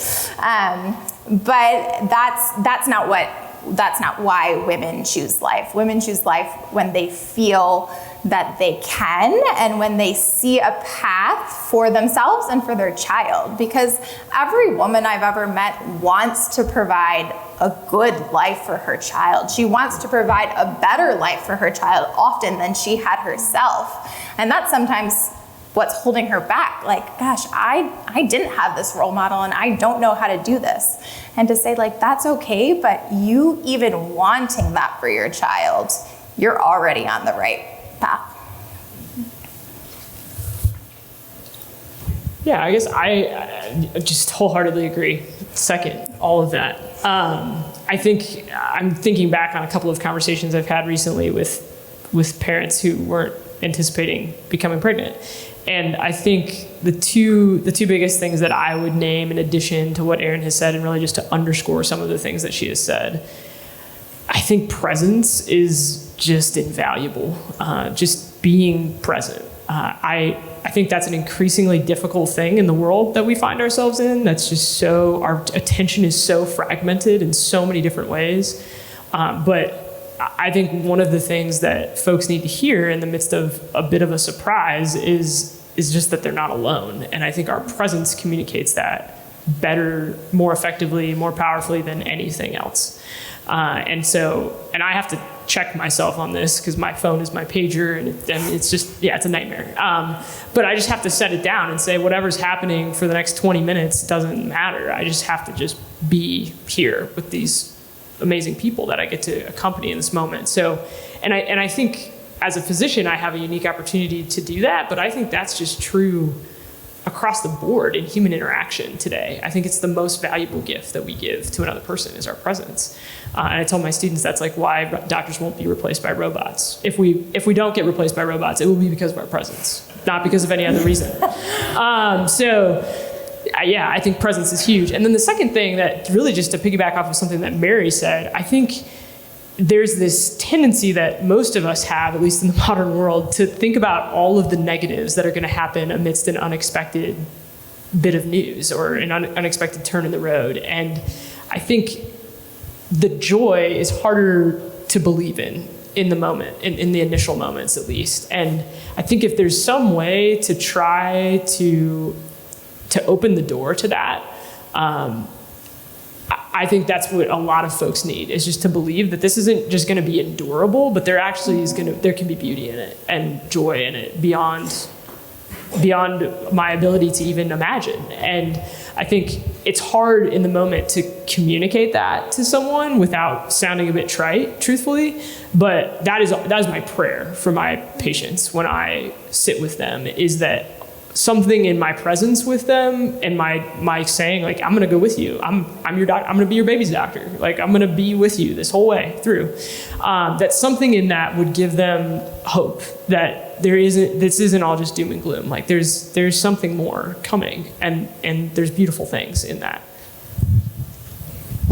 [SPEAKER 3] But that's not why women choose life. Women choose life when they feel that they can and when they see a path for themselves and for their child. Because every woman I've ever met wants to provide a good life for her child. She wants to provide a better life for her child often than she had herself. And that's sometimes what's holding her back. Like, gosh, I didn't have this role model and I don't know how to do this. And to say, like, that's okay, but you even wanting that for your child, you're already on the right path.
[SPEAKER 5] Yeah, I guess I just wholeheartedly agree. Second, all of that. I think I'm thinking back on a couple of conversations I've had recently with parents who weren't anticipating becoming pregnant. And I think the two biggest things that I would name in addition to what Erin has said, and really just to underscore some of the things that she has said, I think presence is just invaluable. Just being present. I think that's an increasingly difficult thing in the world that we find ourselves in. That's just our attention is so fragmented in so many different ways. But I think one of the things that folks need to hear in the midst of a bit of a surprise is just that they're not alone. And I think our presence communicates that better, more effectively, more powerfully than anything else. And I have to check myself on this because my phone is my pager and it's just, it's a nightmare. But I just have to set it down and say whatever's happening for the next 20 minutes doesn't matter. I just have to just be here with these amazing people that I get to accompany in this moment. So, and I think as a physician, I have a unique opportunity to do that, but I think that's just true across the board in human interaction today. I think it's the most valuable gift that we give to another person is our presence. And I tell my students that's like why doctors won't be replaced by robots. If we don't get replaced by robots, it will be because of our presence, not because of any other reason. So I think presence is huge. And then the second thing that really, just to piggyback off of something that Mary said, I think there's this tendency that most of us have, at least in the modern world, to think about all of the negatives that are going to happen amidst an unexpected bit of news or an unexpected turn in the road. And I think the joy is harder to believe in the moment, in the initial moments at least. And I think if there's some way to try to open the door to that, I think that's what a lot of folks need, is just to believe that this isn't just going to be endurable, but there actually there can be beauty in it and joy in it beyond my ability to even imagine. And I think it's hard in the moment to communicate that to someone without sounding a bit trite, truthfully. But that is my prayer for my patients when I sit with them, is that something in my presence with them and my saying, like, I'm going to go with you. I'm your doctor. I'm going to be your baby's doctor. Like, I'm going to be with you this whole way through. That something in that would give them hope that this isn't all just doom and gloom. Like, there's something more coming, and there's beautiful things in that.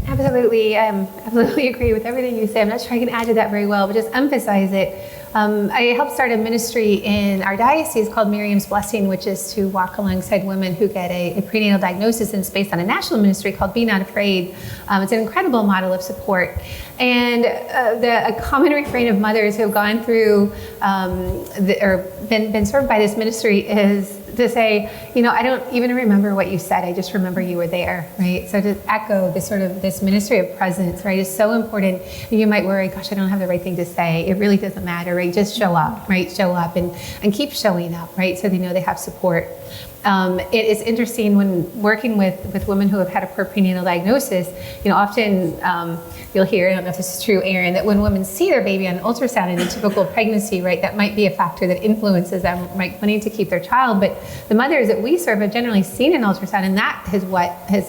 [SPEAKER 6] Absolutely, absolutely agree with everything you say. I'm not sure I can add to that very well, but just emphasize it. I helped start a ministry in our diocese called Miriam's Blessing, which is to walk alongside women who get a prenatal diagnosis, and it's based on a national ministry called Be Not Afraid. It's an incredible model of support. And a common refrain of mothers who have gone through or been served by this ministry is to say, I don't even remember what you said. I just remember you were there, right? So to echo this ministry of presence, right, is so important. You might worry, gosh, I don't have the right thing to say. It really doesn't matter, right? Just show up, right? Show up and keep showing up, right? So they know they have support. It is interesting when working with women who have had a poor prenatal diagnosis, often you'll hear, I don't know if this is true, Erin, that when women see their baby on an ultrasound in a typical pregnancy, right, that might be a factor that influences them, right, wanting to keep their child. But the mothers that we serve have generally seen an ultrasound, and that is what has,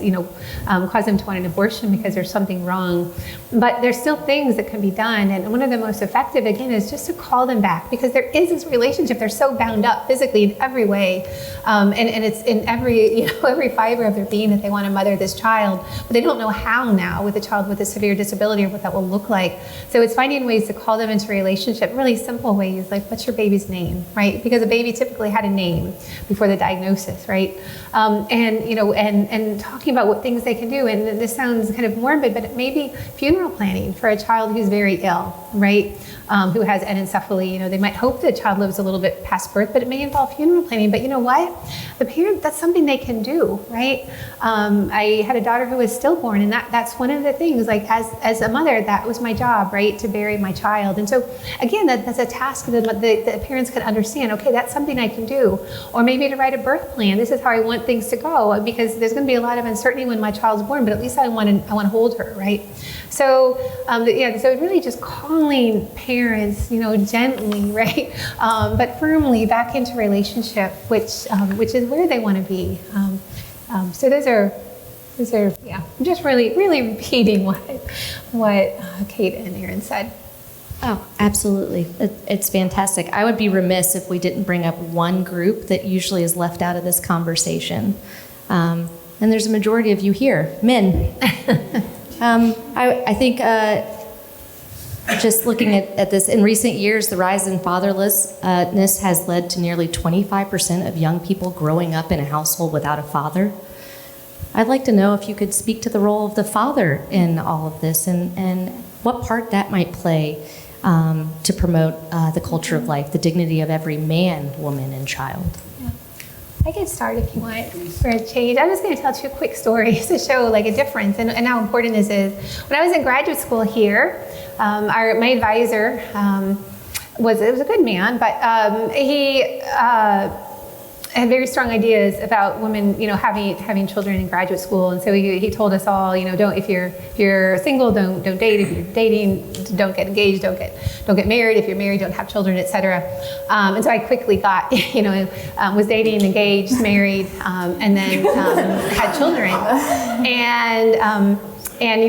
[SPEAKER 6] caused them to want an abortion, because there's something wrong. But there's still things that can be done, and one of the most effective, again, is just to call them back, because there is this relationship. They're so bound up physically in every way, and it's in every fiber of their being that they want to mother this child, but they don't know how now with a child with a severe disability or what that will look like. So it's finding ways to call them into relationship, really simple ways, like, what's your baby's name, right? Because a baby typically had a name before the diagnosis, right? And talking about what things they can do. And this sounds kind of morbid, but maybe funeral planning for a child who's very ill, right? Who has anencephaly. They might hope the child lives a little bit past birth, but it may involve funeral planning. But you know what? The parent, that's something they can do, right? I had a daughter who was stillborn, and that's one of the things, like, as a mother, that was my job, right? To bury my child. And so again, that's a task that the parents could understand. Okay, that's something I can do. Or maybe to write a birth plan. This is how I want things to go, because there's going to be a lot of uncertainty when my child's born, but at least I want to hold her, right? So so really just calling parents, gently, right, but firmly back into relationship, which is where they want to be. So those are I'm just really repeating what Kate and Erin said.
[SPEAKER 4] Oh, absolutely. It's fantastic. I would be remiss if we didn't bring up one group that usually is left out of this conversation. And there's a majority of you here, men. I think just looking at this, in recent years, the rise in fatherlessness has led to nearly 25% of young people growing up in a household without a father. I'd like to know if you could speak to the role of the father in all of this, and what part that might play to promote the culture of life, the dignity of every man, woman, and child.
[SPEAKER 6] I can start if you want for a change. I'm just going to tell 2 quick stories to show like a difference and how important this is. When I was in graduate school here, my advisor was a good man, but he had very strong ideas about women, having children in graduate school, and so he told us all, don't, if you're single, don't date. If you're dating, don't get engaged. Don't get married. If you're married, don't have children, etc. And so I quickly got, was dating, engaged, married, and then had children, and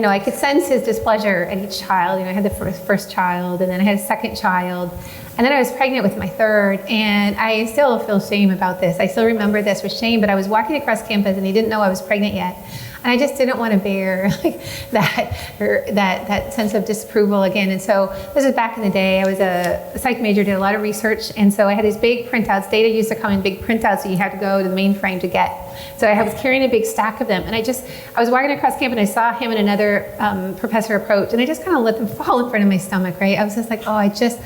[SPEAKER 6] I could sense his displeasure at each child. I had the first child, and then I had a second child. And then I was pregnant with my third, and I still feel shame about this. I still remember this with shame, but I was walking across campus and he didn't know I was pregnant yet. And I just didn't want to bear that sense of disapproval again. And so this is back in the day. I was a psych major, did a lot of research. And so I had these big printouts. Data used to come in big printouts that you had to go to the mainframe to get. So I was carrying a big stack of them. And I was walking across campus and I saw him and another professor approach. And I just kind of let them fall in front of my stomach, right? I was just like, oh, I just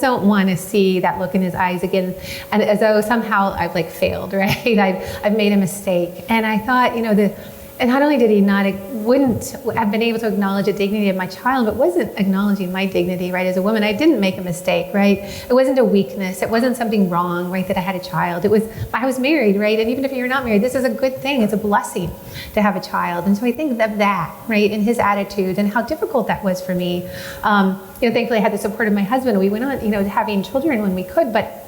[SPEAKER 6] don't want to see that look in his eyes again. And as though somehow I've like failed, right? I've made a mistake. And I thought, and not only did he wouldn't have been able to acknowledge the dignity of my child, but wasn't acknowledging my dignity, right? As a woman, I didn't make a mistake, right? It wasn't a weakness. It wasn't something wrong, right, that I had a child. I was married, right? And even if you're not married, this is a good thing. It's a blessing to have a child. And so I think of that, right, in his attitude and how difficult that was for me. Thankfully I had the support of my husband. We went on, having children when we could, but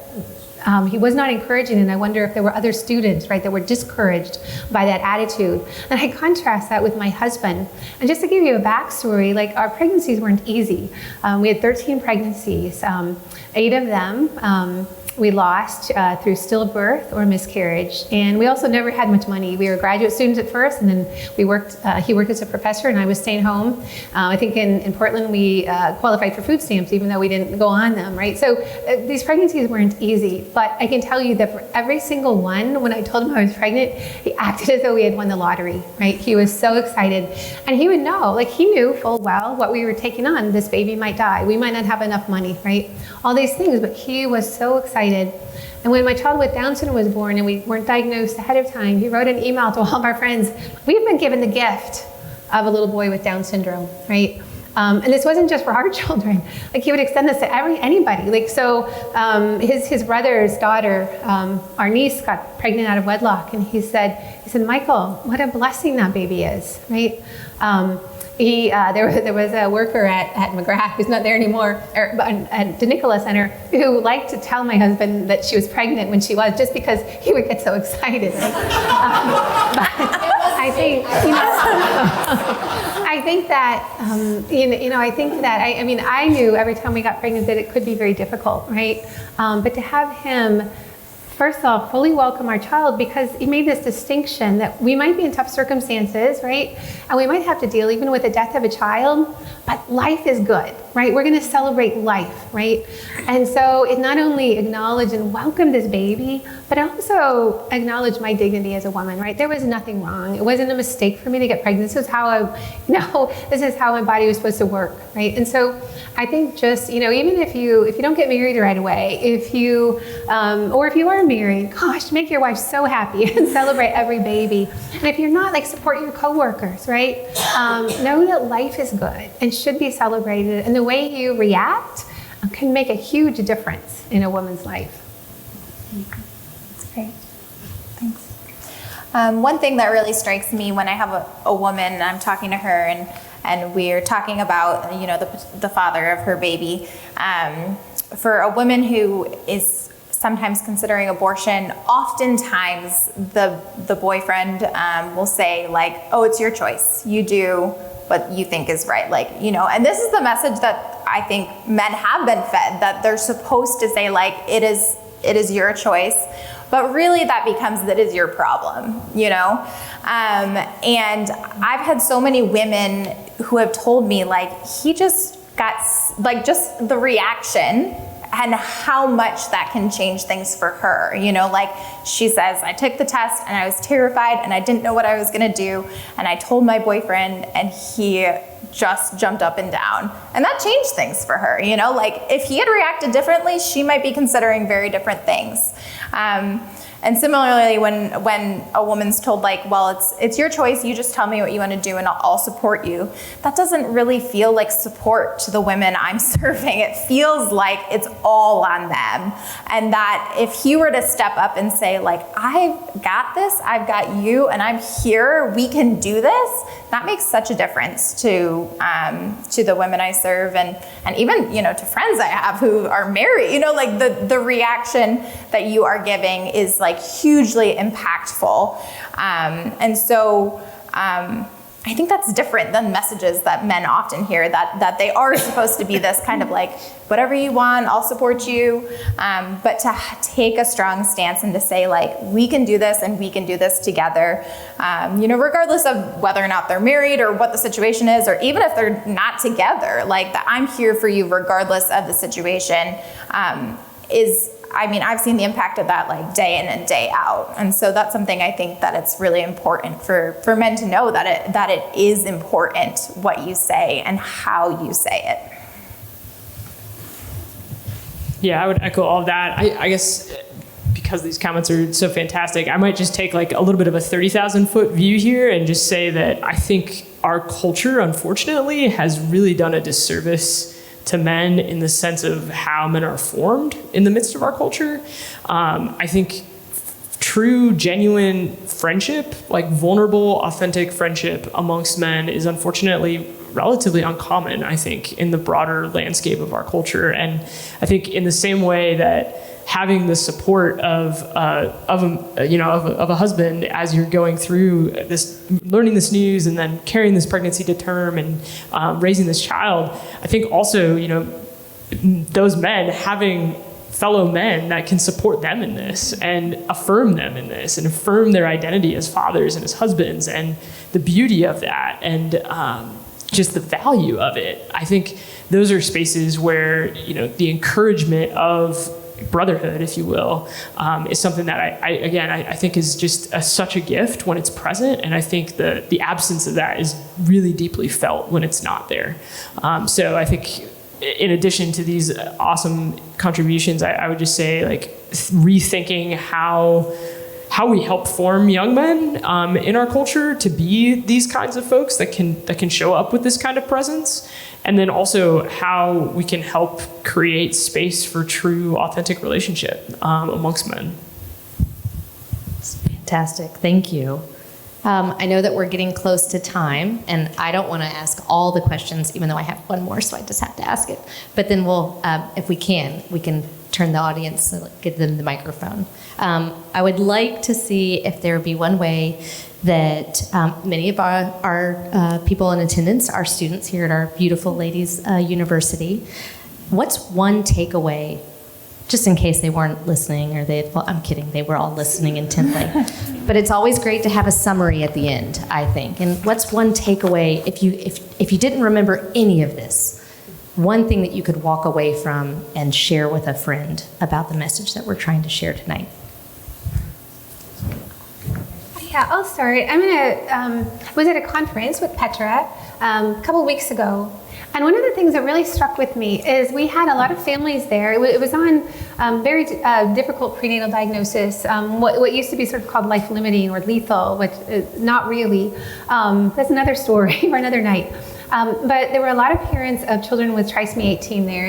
[SPEAKER 6] he was not encouraging, and I wonder if there were other students, right, that were discouraged by that attitude. And I contrast that with my husband. And just to give you a backstory, like our pregnancies weren't easy. We had 13 pregnancies. 8 of them we lost through stillbirth or miscarriage. And we also never had much money. We were graduate students at first, and then he worked as a professor, and I was staying home. I think in Portland, we qualified for food stamps, even though we didn't go on them, right? So these pregnancies weren't easy, but I can tell you that for every single one, when I told him I was pregnant, he acted as though we had won the lottery, right? He was so excited. And he would know, like he knew full well what we were taking on. This baby might die. We might not have enough money, right? All these things, but he was so excited. And when my child with Down syndrome was born and we weren't diagnosed ahead of time, he wrote an email to all of our friends, we've been given the gift of a little boy with Down syndrome, right? And this wasn't just for our children. Like he would extend this to anybody. Like so, his brother's daughter, our niece, got pregnant out of wedlock, and he said, Michael, what a blessing that baby is, right? There was a worker at McGrath who's not there anymore, at the Nicola Center, who liked to tell my husband that she was pregnant when she was, just because he would get so excited. Right? But I think, I think that I knew every time we got pregnant that it could be very difficult, right? But to have him, first off, fully welcome our child, because he made this distinction that we might be in tough circumstances, right? And we might have to deal even with the death of a child, but life is good, right? We're going to celebrate life, right? And so it not only acknowledged and welcomed this baby, but also acknowledged my dignity as a woman, right? There was nothing wrong. It wasn't a mistake for me to get pregnant. This is how this is how my body was supposed to work, right? And so I think just, even if you don't get married right away, or if you are married, gosh, make your wife so happy and celebrate every baby. And if you're not, support your coworkers, right? Know that life is good and should be celebrated, and the way you react can make a huge difference in a woman's life.
[SPEAKER 3] That's great. Thanks. One thing that really strikes me when I have a woman and I'm talking to her and we're talking about the father of her baby, for a woman who is sometimes considering abortion, oftentimes the boyfriend will say oh, it's your choice. You do what you think is right. And this is the message that I think men have been fed, that they're supposed to say it is your choice. But really that becomes that is your problem, And I've had so many women who have told me he just got just the reaction and how much that can change things for her. She says, I took the test and I was terrified and I didn't know what I was gonna do. And I told my boyfriend and he just jumped up and down. And that changed things for her. If he had reacted differently, she might be considering very different things. And similarly, when a woman's told well, it's your choice, you just tell me what you want to do and I'll support you, that doesn't really feel like support to the women I'm serving. It feels like it's all on them. And that if he were to step up and say I've got this, I've got you, and I'm here, we can do this, that makes such a difference to the women I serve and even, to friends I have who are married, the reaction that you are giving is hugely impactful. And so I think that's different than messages that men often hear, that they are supposed to be this kind of like, whatever you want, I'll support you. But to take a strong stance and to say like, we can do this and we can do this together, regardless of whether or not they're married or what the situation is, or even if they're not together, like that I'm here for you regardless of the situation, I've seen the impact of that like day in and day out. And so that's something I think that it's really important for men to know, that it is important what you say and how you say it.
[SPEAKER 5] Yeah, I would echo all of that. I guess because these comments are so fantastic, I might just take like a little bit of a 30,000 foot view here and just say that I think our culture, unfortunately, has really done a disservice to men in the sense of how men are formed in the midst of our culture. I think true, genuine friendship, like vulnerable, authentic friendship amongst men is unfortunately relatively uncommon, I think, in the broader landscape of our culture. And I think in the same way that having the support of a husband as you're going through this, learning this news and then carrying this pregnancy to term and raising this child, I think also, those men having fellow men that can support them in this and affirm them in this and affirm their identity as fathers and as husbands and the beauty of that and just the value of it. I think those are spaces where, the encouragement of brotherhood, if you will, is something that I think is just such a gift when it's present. And I think the absence of that is really deeply felt when it's not there. So I think in addition to these awesome contributions, I would just say like rethinking how we help form young men in our culture to be these kinds of folks that can show up with this kind of presence, and then also how we can help create space for true, authentic relationship amongst men.
[SPEAKER 4] That's fantastic. Thank you. I know that we're getting close to time, and I don't want to ask all the questions, even though I have one more, so I just have to ask it. But then we'll, if we can turn the audience, give them the microphone. I would like to see if there would be one way that many of our people in attendance, our students here at our beautiful ladies university, what's one takeaway, just in case they weren't listening, or well, I'm kidding, they were all listening intently. But it's always great to have a summary at the end, I think. And what's one takeaway, if you didn't remember any of this, one thing that you could walk away from and share with a friend about the message that we're trying to share tonight?
[SPEAKER 6] Yeah, I'll start. Was at a conference with Petra a couple of weeks ago. And one of the things that really struck with me is we had a lot of families there. It was on very difficult prenatal diagnosis, what used to be sort of called life-limiting or lethal, which is not really. That's another story for another night. But there were a lot of parents of children with trisomy 18 there.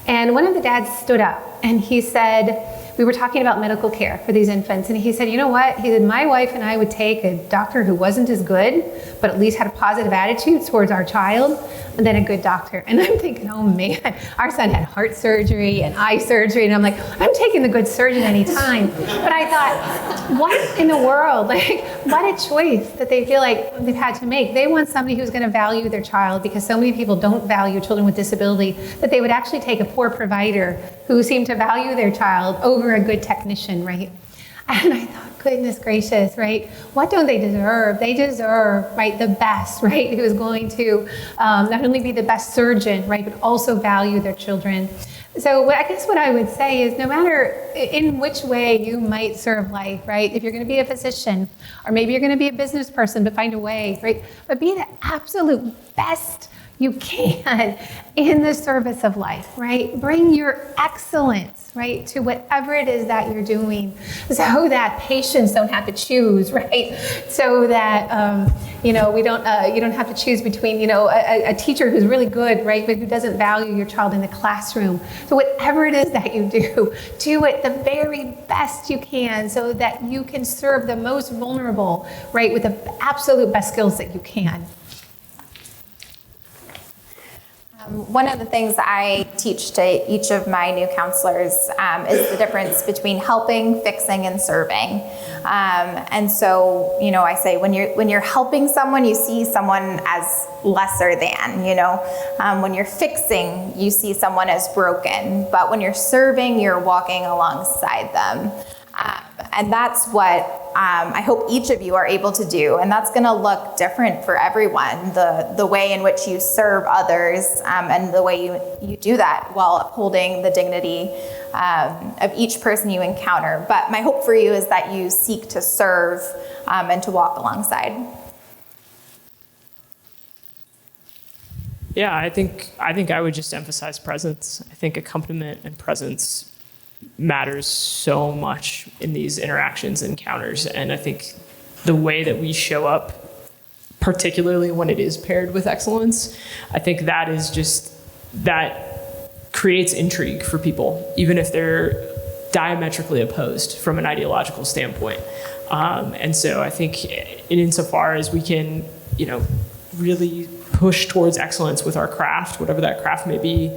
[SPEAKER 6] And one of the dads stood up and he said, we were talking about medical care for these infants, and he said, you know what? He said, my wife and I would take a doctor who wasn't as good, but at least had a positive attitude towards our child, and then a good doctor. And I'm thinking, oh man, our son had heart surgery and eye surgery, and I'm like, I'm taking the good surgeon anytime. But I thought, what in the world? Like, what a choice that they feel like they've had to make. They want somebody who's going to value their child, because so many people don't value children with disability, that they would actually take a poor provider who seemed to value their child over a good technician, right? And I thought, goodness gracious, right? What don't they deserve? They deserve, right, the best, right? Who is going to not only be the best surgeon, right, but also value their children. So I guess what I would say is, no matter in which way you might serve life, right? If you're going to be a physician, or maybe you're going to be a business person, but find a way, right? But be the absolute best you can in the service of life, right? Bring your excellence, right, to whatever it is that you're doing, so that patients don't have to choose, right? So that we don't you don't have to choose between a teacher who's really good, right, but who doesn't value your child in the classroom. So whatever it is that you do it the very best you can, so that you can serve the most vulnerable, right, with the absolute best skills that you can.
[SPEAKER 3] One of the things I teach to each of my new counselors is the difference between helping, fixing, and serving. And so, I say when you're helping someone, you see someone as lesser than. When you're fixing, you see someone as broken. But when you're serving, you're walking alongside them. And that's what I hope each of you are able to do. And that's going to look different for everyone, the way in which you serve others and the way you do that while upholding the dignity of each person you encounter. But my hope for you is that you seek to serve and to walk alongside.
[SPEAKER 5] Yeah, I think I would just emphasize presence. I think accompaniment and presence matters so much in these interactions and encounters. And I think the way that we show up, particularly when it is paired with excellence, I think that creates intrigue for people, even if they're diametrically opposed from an ideological standpoint. And so I think insofar as we can, really push towards excellence with our craft, whatever that craft may be,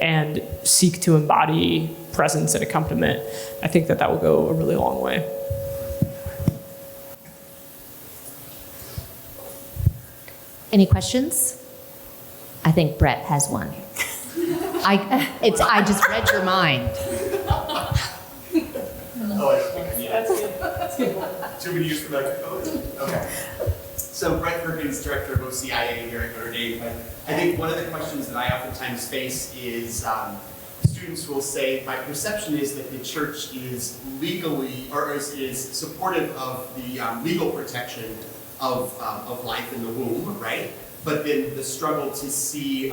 [SPEAKER 5] and seek to embody presence and accompaniment, I think that will go a really long way.
[SPEAKER 4] Any questions? I think Brett has one. I just read your mind.
[SPEAKER 7] That's good. Should we use the microphone? Okay. So Brett Perkins, Director of OCIA here at Notre Dame. I think one of the questions that I oftentimes face is students will say, my perception is that the church is legally, or is supportive of the legal protection of life in the womb, right? But then the struggle to see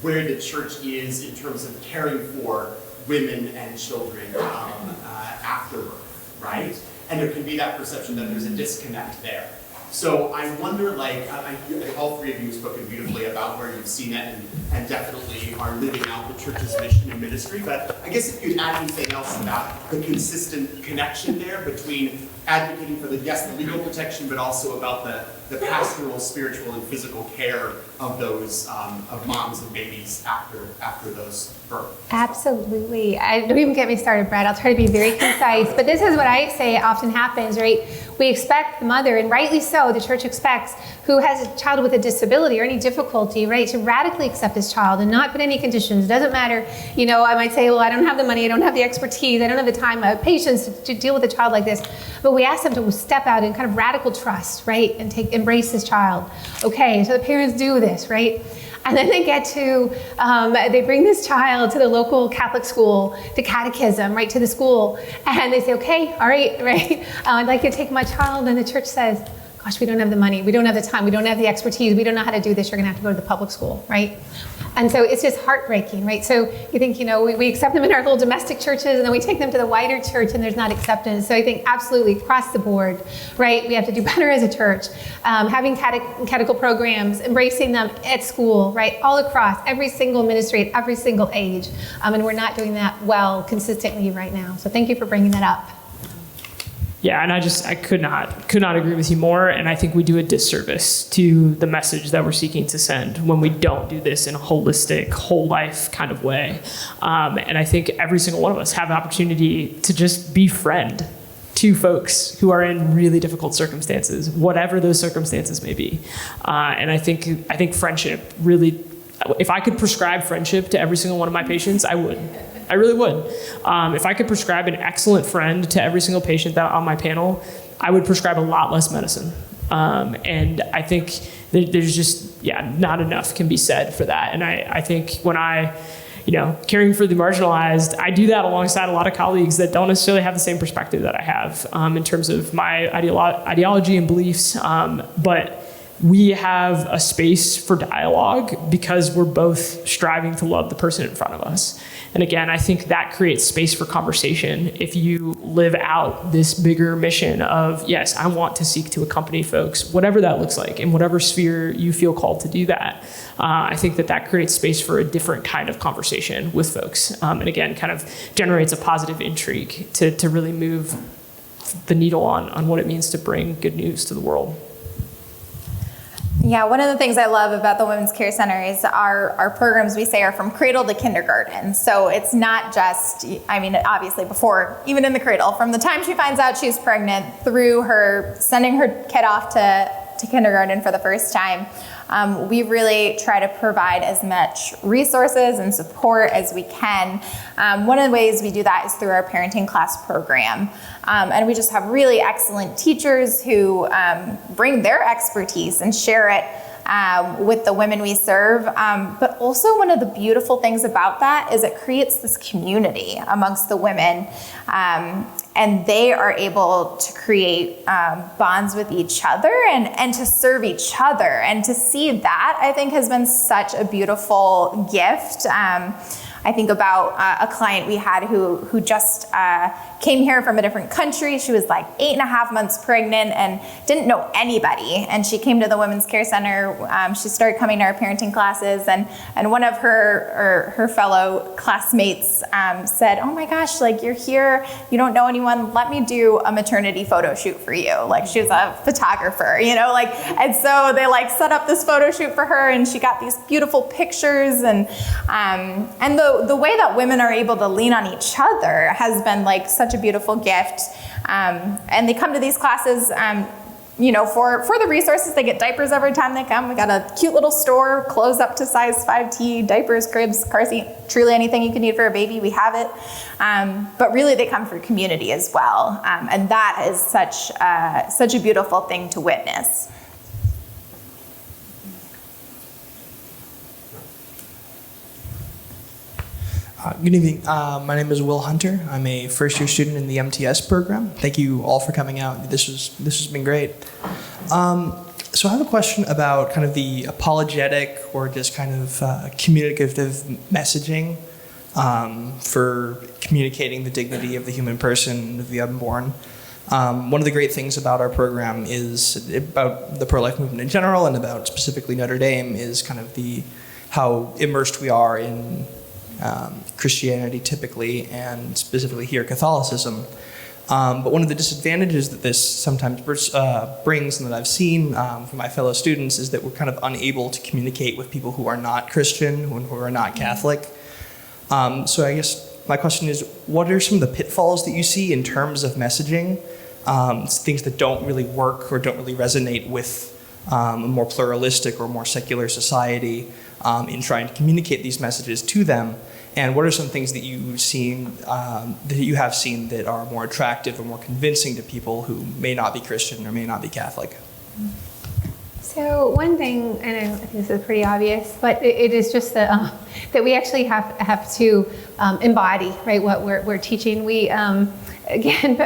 [SPEAKER 7] where the church is in terms of caring for women and children after birth, right? And there can be that perception that there's a disconnect there. So I wonder, all three of you have spoken beautifully about where you've seen it and definitely are living out the church's mission and ministry. But I guess if you'd add anything else about the consistent connection there between advocating for the legal protection, but also about the pastoral, spiritual, and physical care of those of moms and babies after those births.
[SPEAKER 6] Absolutely. Don't even get me started, Brad. I'll try to be very concise. But this is what I say often happens, right? We expect the mother, and rightly so, the church expects, who has a child with a disability or any difficulty, right, to radically accept this child and not put any conditions. It doesn't matter, I might say, well, I don't have the money, I don't have the expertise, I don't have the time, patience to deal with a child like this. But we ask them to step out in kind of radical trust, right, and embrace this child. Okay, so the parents do this, right? And then they get to, they bring this child to the local Catholic school, to catechism, right, to the school. And they say, okay, all right, right, I'd like you to take my child. And the church says, gosh, we don't have the money, we don't have the time, we don't have the expertise, we don't know how to do this, you're gonna have to go to the public school, right? And so it's just heartbreaking, right? So you think, we accept them in our little domestic churches, and then we take them to the wider church, and there's not acceptance. So I think absolutely across the board, right, we have to do better as a church. Having catechetical programs, embracing them at school, right, all across, every single ministry at every single age. And we're not doing that well consistently right now. So thank you for bringing that up.
[SPEAKER 5] Yeah, and I could not agree with you more, and I think we do a disservice to the message that we're seeking to send when we don't do this in a holistic, whole life kind of way. And I think every single one of us have an opportunity to just befriend two folks who are in really difficult circumstances, whatever those circumstances may be. And I think friendship really, if I could prescribe friendship to every single one of my patients, I would. I really would. If I could prescribe an excellent friend to every single patient that on my panel, I would prescribe a lot less medicine. And I think there's just, not enough can be said for that. And I think when caring for the marginalized, I do that alongside a lot of colleagues that don't necessarily have the same perspective that I have in terms of my ideology and beliefs. But we have a space for dialogue because we're both striving to love the person in front of us. And again, I think that creates space for conversation if you live out this bigger mission of, yes, I want to seek to accompany folks, whatever that looks like, in whatever sphere you feel called to do that. I think that creates space for a different kind of conversation with folks. And again, kind of generates a positive intrigue to really move the needle on what it means to bring good news to the world.
[SPEAKER 3] Yeah, one of the things I love about the Women's Care Center is our programs, we say, are from cradle to kindergarten. So it's not just, I mean, obviously before, even in the cradle, from the time she finds out she's pregnant through her sending her kid off to kindergarten for the first time. We really try to provide as much resources and support as we can. One of the ways we do that is through our parenting class program. And we just have really excellent teachers who bring their expertise and share it with the women we serve. But also one of the beautiful things about that is it creates this community amongst the women. And they are able to create bonds with each other and to serve each other. And to see that, I think, has been such a beautiful gift. I think about a client we had who just came here from a different country. She was like 8.5 months pregnant and didn't know anybody. And she came to the Women's Care Center. She started coming to our parenting classes, and one of her fellow classmates said, "Oh my gosh, like you're here, you don't know anyone. Let me do a maternity photo shoot for you." Like she was a photographer, you know, like, and so they like set up this photo shoot for her, and she got these beautiful pictures, and the way that women are able to lean on each other has been like such a beautiful gift. And they come to these classes, you know, for the resources. They get diapers every time they come. We got a cute little store, clothes up to size 5T, diapers, cribs, car seat, truly anything you can need for a baby, we have it. But really they come for community as well. And that is such a beautiful thing to witness.
[SPEAKER 8] Good evening. My name is Will Hunter. I'm a first-year student in the MTS program. Thank you all for coming out. This has been great. So I have a question about kind of the apologetic or just kind of communicative messaging for communicating the dignity of the human person, of the unborn. One of the great things about our program is about the pro-life movement in general, and about specifically Notre Dame, is kind of how immersed we are in Christianity typically, and specifically here Catholicism. But one of the disadvantages that this sometimes brings, and that I've seen from my fellow students, is that we're kind of unable to communicate with people who are not Christian, who are not Catholic. So I guess my question is, what are some of the pitfalls that you see in terms of messaging, things that don't really work or don't really resonate with a more pluralistic or more secular society in trying to communicate these messages to them? And what are some things that you have seen that are more attractive or more convincing to people who may not be Christian or may not be Catholic?
[SPEAKER 6] So one thing, and I think this is pretty obvious, but it is just that we actually have to embody, right, what we're teaching. We again,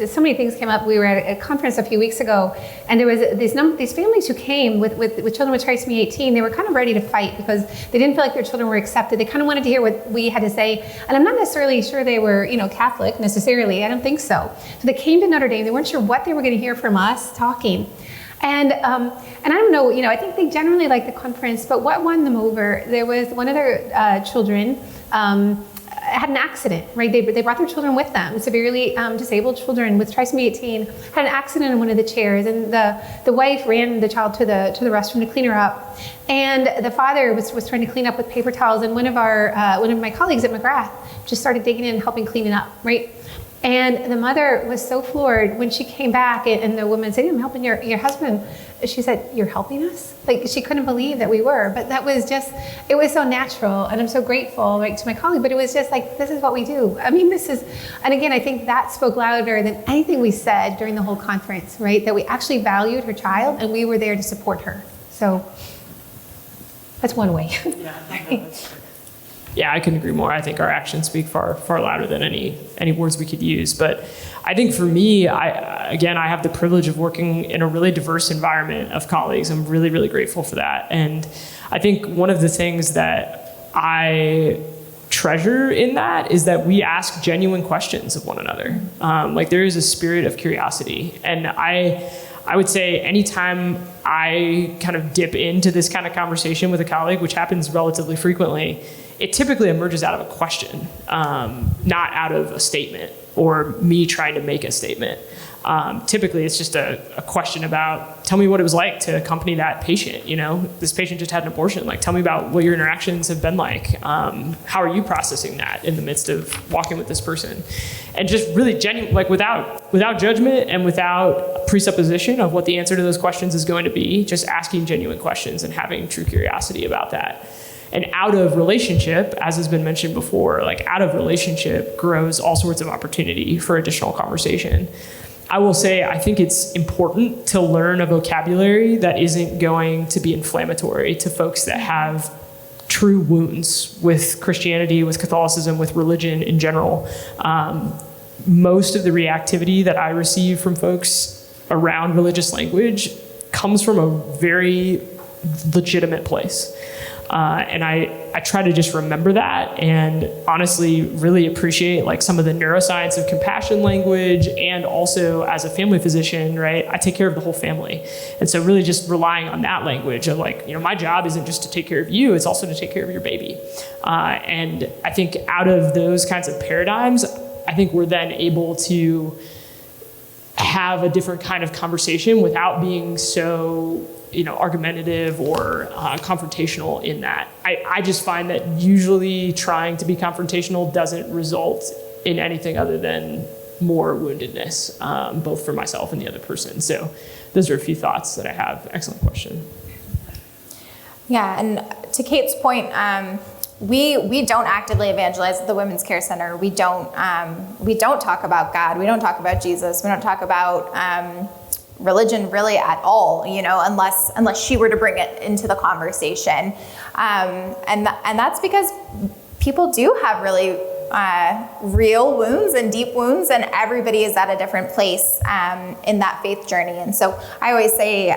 [SPEAKER 6] so many things came up. We were at a conference a few weeks ago, and there was these families who came with children with trisomy 18. They were kind of ready to fight because they didn't feel like their children were accepted. They kind of wanted to hear what we had to say, and I'm not necessarily sure they were, Catholic necessarily. I don't think so. So they came to Notre Dame. They weren't sure what they were going to hear from us talking. And I don't know, I think they generally liked the conference, but what won them over, there was one of their children had an accident, right? They brought their children with them, severely disabled children with trisomy 18, had an accident in one of the chairs, and the wife ran the child to the restroom to clean her up. And the father was trying to clean up with paper towels, and one of my colleagues at McGrath just started digging in and helping clean it up, right? And the mother was so floored when she came back, and the woman said, "I'm helping your husband." She said, "You're helping us?" Like, she couldn't believe that we were, but that was just, it was so natural, and I'm so grateful, right, to my colleague, but it was just like, this is what we do. I mean, and again, I think that spoke louder than anything we said during the whole conference, right, that we actually valued her child, and we were there to support her. So that's one way.
[SPEAKER 5] Yeah, I couldn't agree more. I think our actions speak far louder than any words we could use. But I think for me, I have the privilege of working in a really diverse environment of colleagues. I'm really, really grateful for that. And I think one of the things that I treasure in that is that we ask genuine questions of one another. Like, there is a spirit of curiosity. And I would say anytime I kind of dip into this kind of conversation with a colleague, which happens relatively frequently, it typically emerges out of a question, not out of a statement or me trying to make a statement. Typically, it's just a question about, tell me what it was like to accompany that patient. This patient just had an abortion. Like, tell me about what your interactions have been like. How are you processing that in the midst of walking with this person? And just really genuine, like without judgment and without presupposition of what the answer to those questions is going to be, just asking genuine questions and having true curiosity about that. And out of relationship, as has been mentioned before, like out of relationship grows all sorts of opportunity for additional conversation. I will say, I think it's important to learn a vocabulary that isn't going to be inflammatory to folks that have true wounds with Christianity, with Catholicism, with religion in general. Most of the reactivity that I receive from folks around religious language comes from a very legitimate place. And I try to just remember that and honestly really appreciate like some of the neuroscience of compassion language, and also as a family physician, right, I take care of the whole family. And so really just relying on that language of like, my job isn't just to take care of you, it's also to take care of your baby. And I think out of those kinds of paradigms, I think we're then able to have a different kind of conversation without being so argumentative or confrontational in that. I just find that usually trying to be confrontational doesn't result in anything other than more woundedness, both for myself and the other person. So those are a few thoughts that I have. Excellent question.
[SPEAKER 3] Yeah, and to Kate's point, we don't actively evangelize at the Women's Care Center. We don't talk about God. We don't talk about Jesus. We don't talk about religion really at all, unless she were to bring it into the conversation. And that's because people do have really real wounds and deep wounds, and everybody is at a different place in that faith journey. And so I always say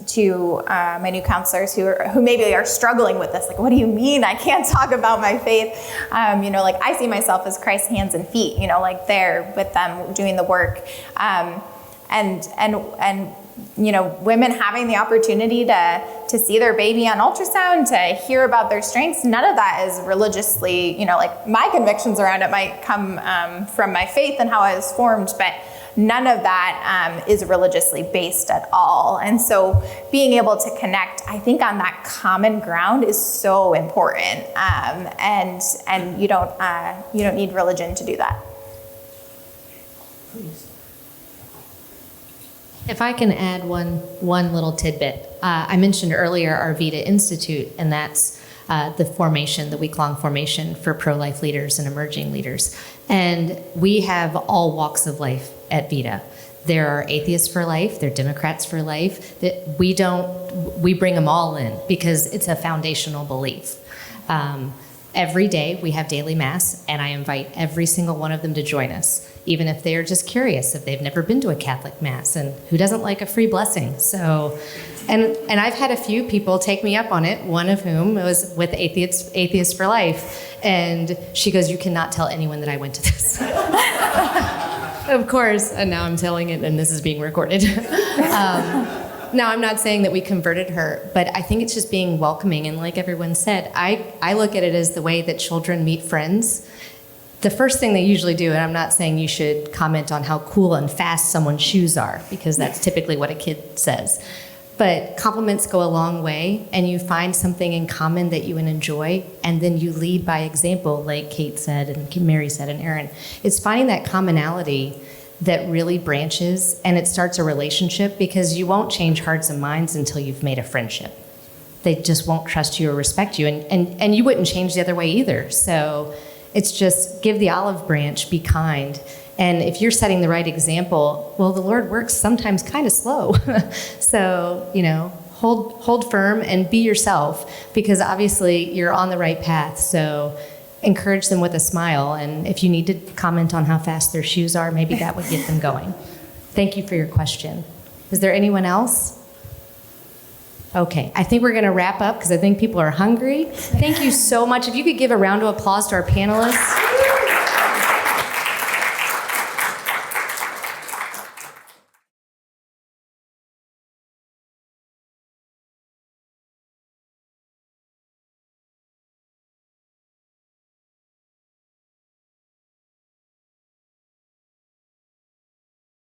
[SPEAKER 3] to my new counselors who maybe are struggling with this, like, what do you mean I can't talk about my faith? Like I see myself as Christ's hands and feet, like there with them doing the work. And women having the opportunity to see their baby on ultrasound, to hear about their strengths, none of that is religiously, like my convictions around it might come from my faith and how I was formed, but none of that is religiously based at all. And so being able to connect, I think, on that common ground is so important. And you don't need religion to do that.
[SPEAKER 4] Please. If I can add one little tidbit. I mentioned earlier our Vita Institute, and that's the week-long formation for pro-life leaders and emerging leaders. And we have all walks of life at Vita. There are atheists for life, there are Democrats for life. We bring them all in because it's a foundational belief. Every day we have daily mass, and I invite every single one of them to join us, even if they're just curious, if they've never been to a Catholic mass, and who doesn't like a free blessing? So, and I've had a few people take me up on it, one of whom was with Atheists for Life, and she goes, "You cannot tell anyone that I went to this." Of course, and now I'm telling it, and this is being recorded. Now, I'm not saying that we converted her, but I think it's just being welcoming. And like everyone said, I look at it as the way that children meet friends. The first thing they usually do, and I'm not saying you should comment on how cool and fast someone's shoes are, because that's typically what a kid says. But compliments go a long way, and you find something in common that you enjoy, and then you lead by example, like Kate said, and Mary said, and Aaron. It's finding that commonality that really branches, and it starts a relationship, because you won't change hearts and minds until you've made a friendship. They just won't trust you or respect you, and you wouldn't change the other way either. So it's just give the olive branch, be kind. And if you're setting the right example, well, the Lord works sometimes kind of slow. So, hold firm and be yourself, because obviously you're on the right path. So encourage them with a smile, and if you need to comment on how fast their shoes are, maybe that would get them going. Thank you for your question. Is there anyone else? Okay, I think we're going to wrap up because I think people are hungry. Thank you so much. If you could give a round of applause to our panelists.